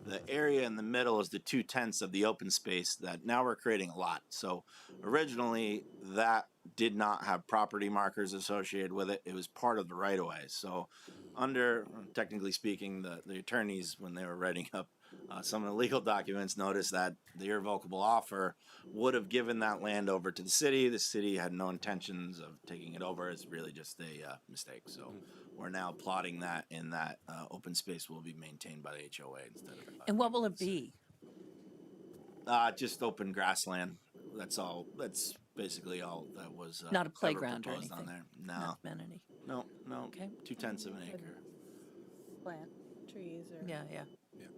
The area in the middle is the 2/10 of the open space that now we're creating a lot. So originally that did not have property markers associated with it. It was part of the right of way. So under, technically speaking, the attorneys, when they were writing up some of the legal documents, noticed that the irrevocable offer would have given that land over to the city. The city had no intentions of taking it over. It's really just a mistake. So we're now plotting that in that open space will be maintained by the HOA instead of. And what will it be? Just open grassland. That's all. That's basically all that was. Not a ever playground or proposed on anything? there. Not amenity. No. Okay. 2/10 of an acre. Plant trees or. Yeah. Yeah.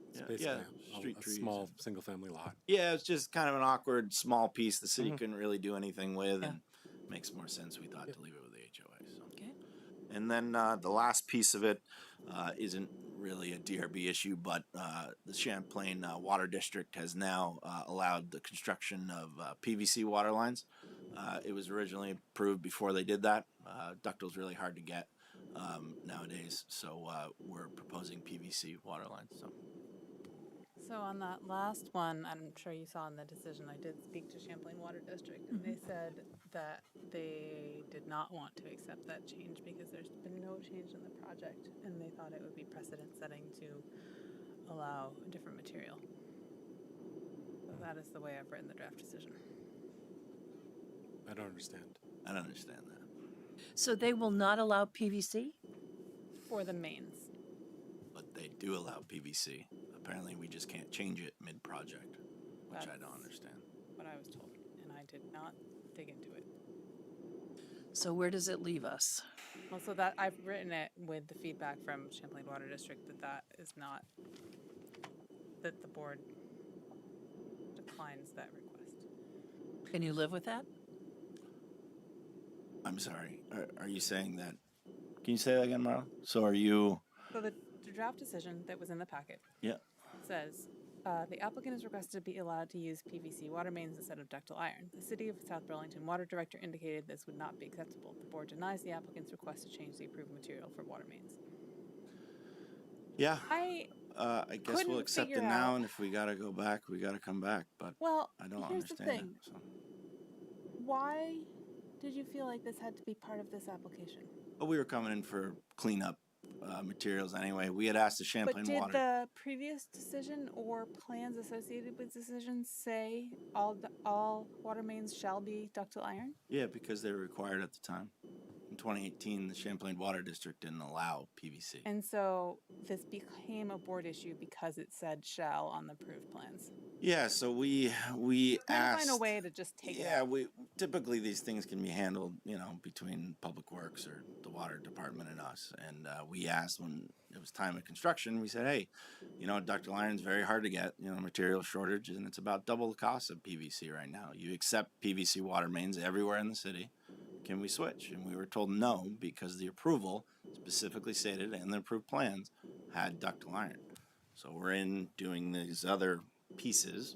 It's Yeah, basically yeah, street a trees small single family lot. Yeah, it's just kind of an awkward small piece the city couldn't really do anything with, Yeah. and makes more sense. We thought to leave it with the HOA. So. Okay. And then the last piece of it isn't really a DRB issue, but the Champlain Water District has now allowed the construction of PVC water lines. It was originally approved before they did that. Ductile's really hard to get nowadays, so we're proposing PVC water lines. So on that last one, I'm sure you saw in the decision, I did speak to Champlain Water District, and they said that they did not want to accept that change because there's been no change in the project, and they thought it would be precedent setting to allow a different material. So that is the way I've written the draft decision. I don't understand. I don't understand that. So they will not allow PVC? For the mains. But they do allow PVC. Apparently, we just can't change it mid-project, which I don't That's understand. what I was told, and I did not dig into it. So where does it leave us? Well, so that I've written it with the feedback from Champlain Water District that is not, that the board declines that request. Can you live with that? I'm sorry. Are you saying that? Can you say that again, Marla? So are you? So the draft decision that was in the packet Yeah. says, the applicant is requested to be allowed to use PVC water mains instead of ductile iron. The City of South Burlington Water Director indicated this would not be acceptable. The board denies the applicant's request to change the approved material for water mains. Yeah. I I guess we'll couldn't accept it figure now, out- and if we gotta go back, we gotta come back. But Well, I don't here's the understand thing. it. So. Why did you feel like this had to be part of this application? But we were coming in for cleanup materials anyway. We had asked the But Champlain did Water. the previous decision or plans associated with decisions say all water mains shall be ductile iron? Yeah, because they were required at the time. In 2018, the Champlain Water District didn't allow PVC. And so this became a board issue because it said shall on the approved plans. Yeah, so we Trying asked. to find a way to just take it Yeah, out. we typically these things can be handled, between Public Works or the Water Department and us. And we asked when it was time of construction. We said, hey, ductile iron is very hard to get. Material shortage, and it's about double the cost of PVC right now. You accept PVC water mains everywhere in the city. can we switch? And we were told no, because the approval specifically stated and the approved plans had ductile iron. So we're in doing these other pieces,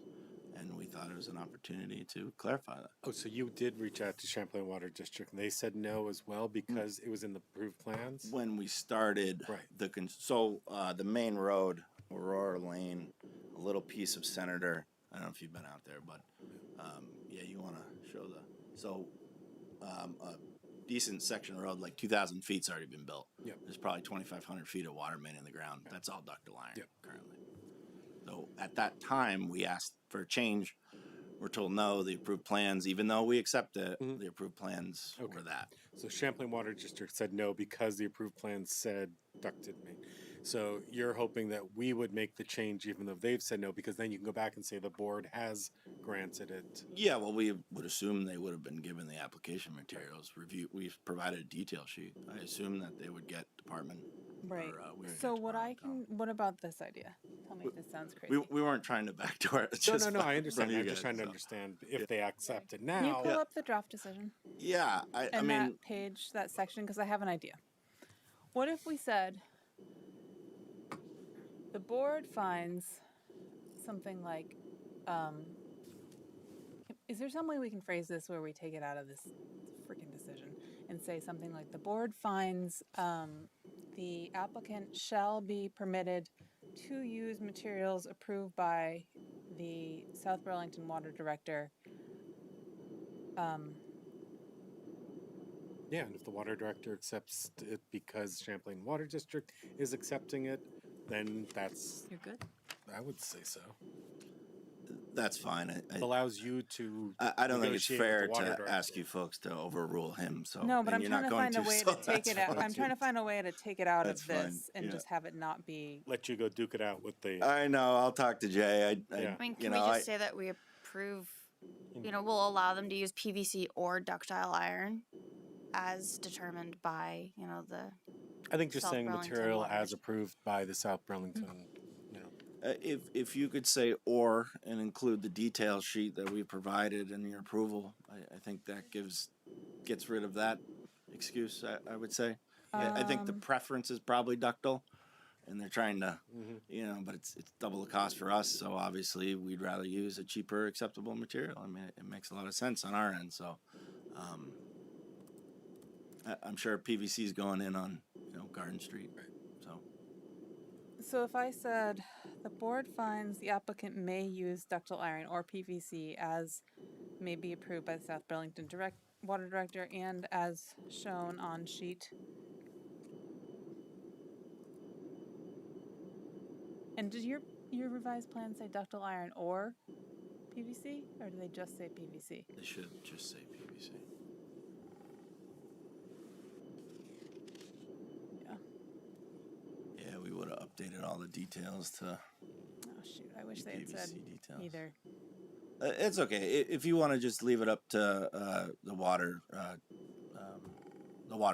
and we thought it was an opportunity to clarify that. Oh, so you did reach out to Champlain Water District, and they said no as well because it was in the approved plans? When we started Right. the main road, Aurora Lane, a little piece of Senator, I don't know if you've been out there, but yeah, you want to show a decent section of road, like 2,000 feet's already been built. Yep. There's probably 2,500 feet of water main in the ground. That's all ductile iron Yep. currently. So at that time, we asked for a change. We're told no, the approved plans, even though we accept it, the approved plans were that. So Champlain Water District said no because the approved plans said ducted main. So you're hoping that we would make the change even though they've said no, because then you can go back and say the board has granted it. Yeah, well, we would assume they would have been given the application materials review. We've provided a detail sheet. I assume that they would get department. Right. We would So get what department what about this idea? Tell me if this sounds crazy. we weren't trying to backdoor it. It's No, just I from understand. you I'm just guys, trying to so. understand if they accept it Can you now. pull up the draft decision Yeah, I and mean, that page, that section? Because I have an idea. What if we said the board finds something like, is there some way we can phrase this where we take it out of this freaking decision and say something like the board finds the applicant shall be permitted to use materials approved by the South Burlington Water Director. Yeah, and if the water director accepts it because Champlain Water District is accepting it, then that's, You're good. I would say so. that's fine. It allows you to I don't think it's negotiate with fair the water to director. ask you folks to overrule him. So No, but and I'm you're trying not to going find a way so to take that's it out. fine, I'm trying to too. find a way to take it out That's of this fine, and yeah. just have it not be. Let you go duke it out with the. I know. I'll talk to Jay. Yeah. I mean, you can know, we just say that we approve, we'll allow them to use PVC or ductile iron as determined by, the I think just South saying Burlington material Water as District. approved by the South Burlington, if you could say or and include the detail sheet that we provided in your approval, I think that gets rid of that excuse. I would say. I think the preference is probably ductile, and they're trying to, but it's double the cost for us. So obviously, we'd rather use a cheaper, acceptable material. I mean, it makes a lot of sense on our end. So, I'm sure PVC is going in on Garden Street. So. So if I said the board finds the applicant may use ductile iron or PVC as may be approved by the South Burlington Water Director and as shown on sheet. And does your revised plan say ductile iron or PVC, or do they just say PVC? They should just say PVC. Yeah. Yeah, we would have updated all the details to Oh shoot! I wish the they had said PVC details. either. It's okay if you want to just leave it up to the water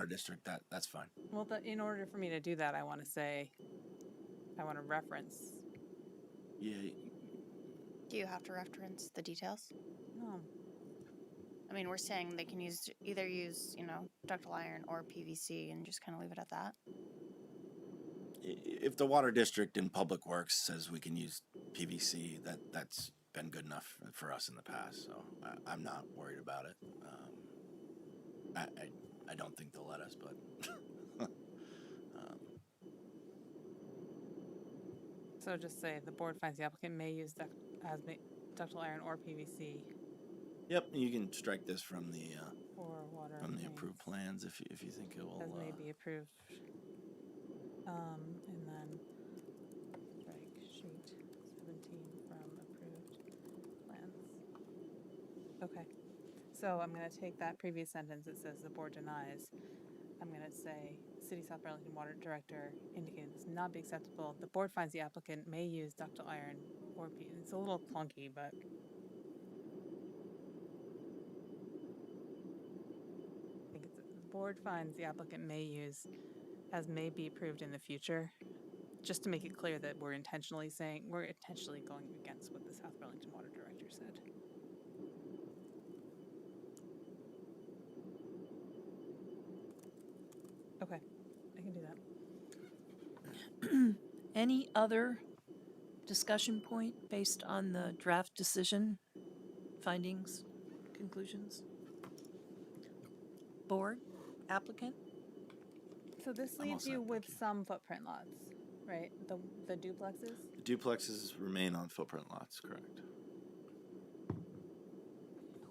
district. That's fine. Well, in order for me to do that, I want to reference. Yeah, do you have to reference the details? No. I mean, we're saying they can either use, ductile iron or PVC and just kind of leave it at that. if the water district in Public Works says we can use PVC, that's been good enough for us in the past. So I'm not worried about it. I don't think they'll let us, but. So just say the board finds the applicant may use ductile iron or PVC Yep, you can strike this from the for water approved plans if you think it will. as may be approved. And then strike sheet 17 from approved plans. Okay, so I'm going to take that previous sentence that says the board denies. I'm going to say City South Burlington Water Director indicated this not be acceptable. The board finds the applicant may use ductile iron or PVC. It's a little clunky, but I think it's the board finds the applicant may use as may be approved in the future, just to make it clear that we're intentionally going against what the South Burlington Water Director said. Okay, I can do that. Any other discussion point based on the draft decision, findings, conclusions? Board, applicant? So this I'm all leaves you set, with thank you. some footprint lots, right? The duplexes? The duplexes remain on footprint lots, correct?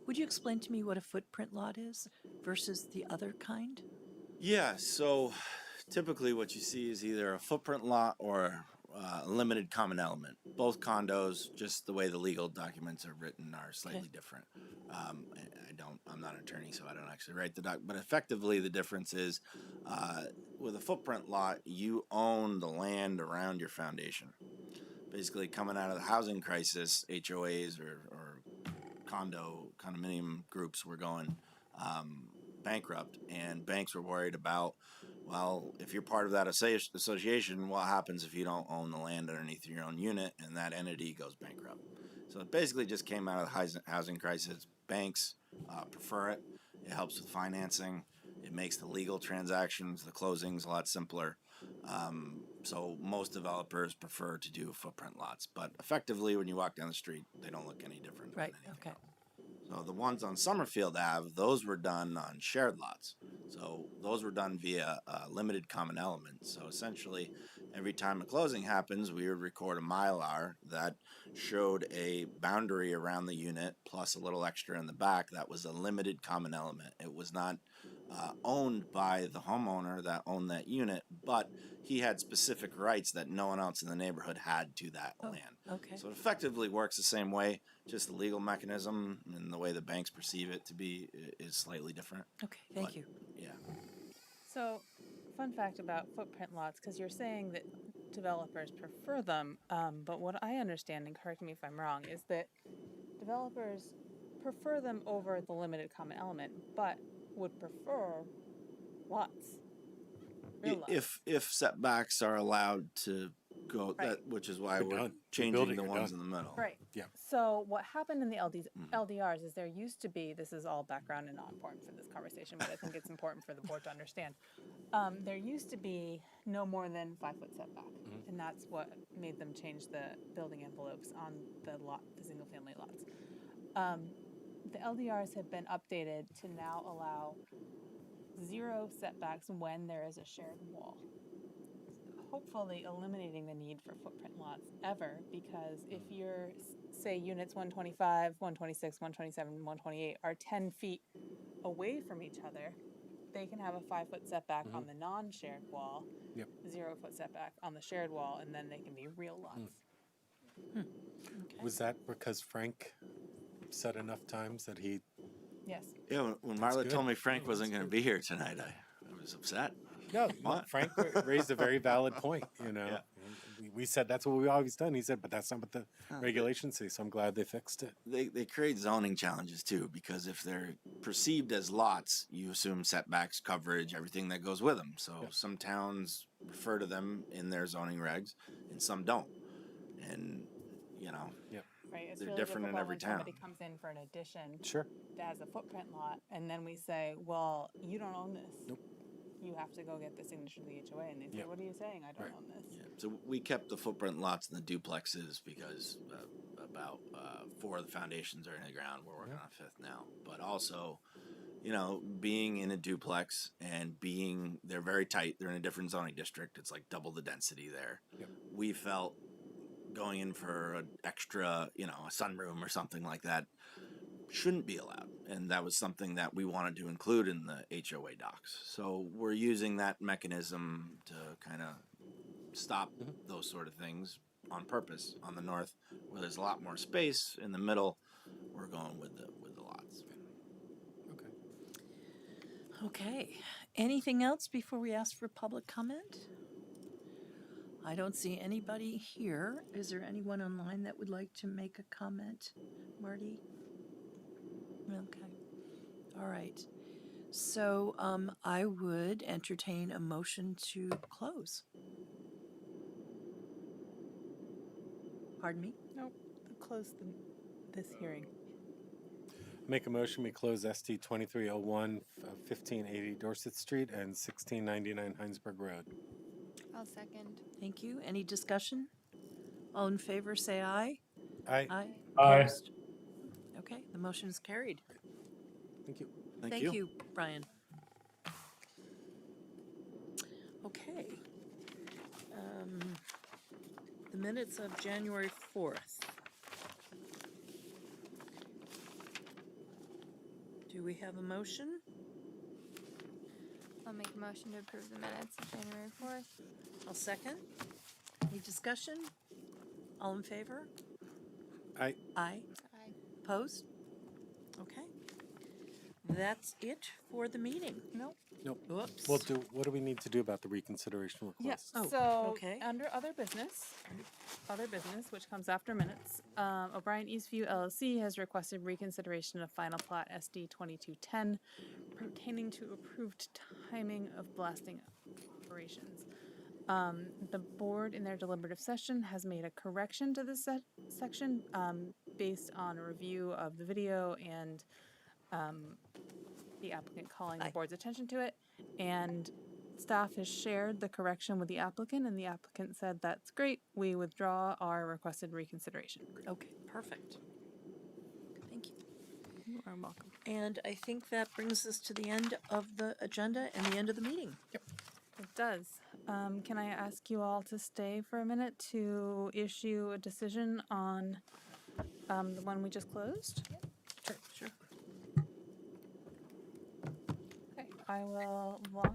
Would you explain to me what a footprint lot is versus the other kind? Yeah, so typically what you see is either a footprint lot or a limited common element. Both condos, just the way the legal documents are written, are slightly different. I'm not an attorney, so I don't actually write the doc, but effectively the difference is with a footprint lot, you own the land around your foundation. Basically, coming out of the housing crisis, HOAs or condominium groups were going bankrupt, and banks were worried about, well, if you're part of that association, what happens if you don't own the land underneath your own unit and that entity goes bankrupt? So it basically just came out of the housing crisis. Banks prefer it. It helps with financing. It makes the legal transactions, the closings, a lot simpler. So most developers prefer to do footprint lots, but effectively when you walk down the street, they don't look any different. Right, than anything okay. else. So the ones on Summerfield Ave, those were done on shared lots. So those were done via limited common element. So essentially, every time a closing happens, we would record a Mylar that showed a boundary around the unit plus a little extra in the back that was a limited common element. It was not owned by the homeowner that owned that unit, but he had specific rights that no one else in the neighborhood had to that land. Okay. So it effectively works the same way, just the legal mechanism and the way the banks perceive it to be is slightly different. Okay, thank But, you. Yeah. So, fun fact about footprint lots, because you're saying that developers prefer them, but what I understand, and correct me if I'm wrong, is that developers prefer them over the limited common element, but would prefer lots. Real lots. If setbacks are allowed to go, Right. which is why They're we're done. changing Building the are ones done. in the middle. Right. Yeah. So what happened in the LDRs is there used to be, this is all background and not important for this conversation, but I think it's important for the board to understand. There used to be no more than 5 foot setback, and that's what made them change the building envelopes on the single family lots. The LDRs have been updated to now allow 0 setbacks when there is a shared wall. Hopefully eliminating the need for footprint lots ever, because if you're, say, units 125, 126, 127, 128 are 10 feet away from each other, they can have a 5 foot setback on the non-shared wall, 0 foot setback on the shared wall, and then they can be real lots. Was that because Frank said enough times that he? Yes. Yeah, when That's Marla good. told me Frank Yeah, wasn't that's going to good. be here tonight, I was upset. No, What? Frank raised a very valid point. You know, Yeah. we said that's what we've always done. He said, but that's not what the regulations say. So I'm glad they fixed it. They create zoning challenges too, because if they're perceived as lots, you assume setbacks, coverage, everything that goes with them. So some towns refer to them in their zoning regs, and some don't. And Right, it's they're really different in difficult every when somebody town. comes in for an addition Sure. that has a footprint lot, and then we say, well, you don't own this. Nope. You have to go get the signature of the HOA, and they say, Yeah. what are you saying? I don't Right. own this. Yeah. So we kept the footprint lots and the duplexes because about 4 of the foundations are in the ground. We're working on a 5th now, but also, being in a duplex and they're very tight. They're in a different zoning district. It's like double the density there. Yep. We felt going in for an extra, a sunroom or something like that shouldn't be allowed. And that was something that we wanted to include in the HOA docs. So we're using that mechanism to kind of stop those sort of things on purpose. On the north, where there's a lot more space, in the middle, we're going with the lots. Okay. Okay. Anything else before we ask for public comment? I don't see anybody here. Is there anyone online that would like to make a comment? Marty? Okay. All right. So I would entertain a motion to close. Pardon me? Nope, close this hearing. Make a motion, we close ST 2301, 1580 Dorset Street and 1699 Hinesburg Road. I'll second. Thank you. Any discussion? All in favor, say aye. Aye. Aye. Aye. Opposed? Okay, the motion is carried. Thank you. Thank you, Brian. Okay. The minutes of January 4th. Do we have a motion? I'll make a motion to approve the minutes of January 4th. I'll second. Any discussion? All in favor? Aye. Aye. Aye. Opposed? Okay. That's it for the meeting. Nope. Nope. Whoops. What do we need to do about the reconsideration request? Yes. Oh, So okay. under other business, which comes after minutes, O'Brien Eastview LLC has requested reconsideration of final plot SD 2210 pertaining to approved timing of blasting operations. The board in their deliberative session has made a correction to this section based on a review of the video and the applicant calling the board's attention to it, and staff has shared the correction with the applicant, and the applicant said, that's great, we withdraw our requested reconsideration. Okay, perfect. Thank you. You are welcome. And I think that brings us to the end of the agenda and the end of the meeting. It does. Can I ask you all to stay for a minute to issue a decision on the one we just closed? Sure. Okay, I will walk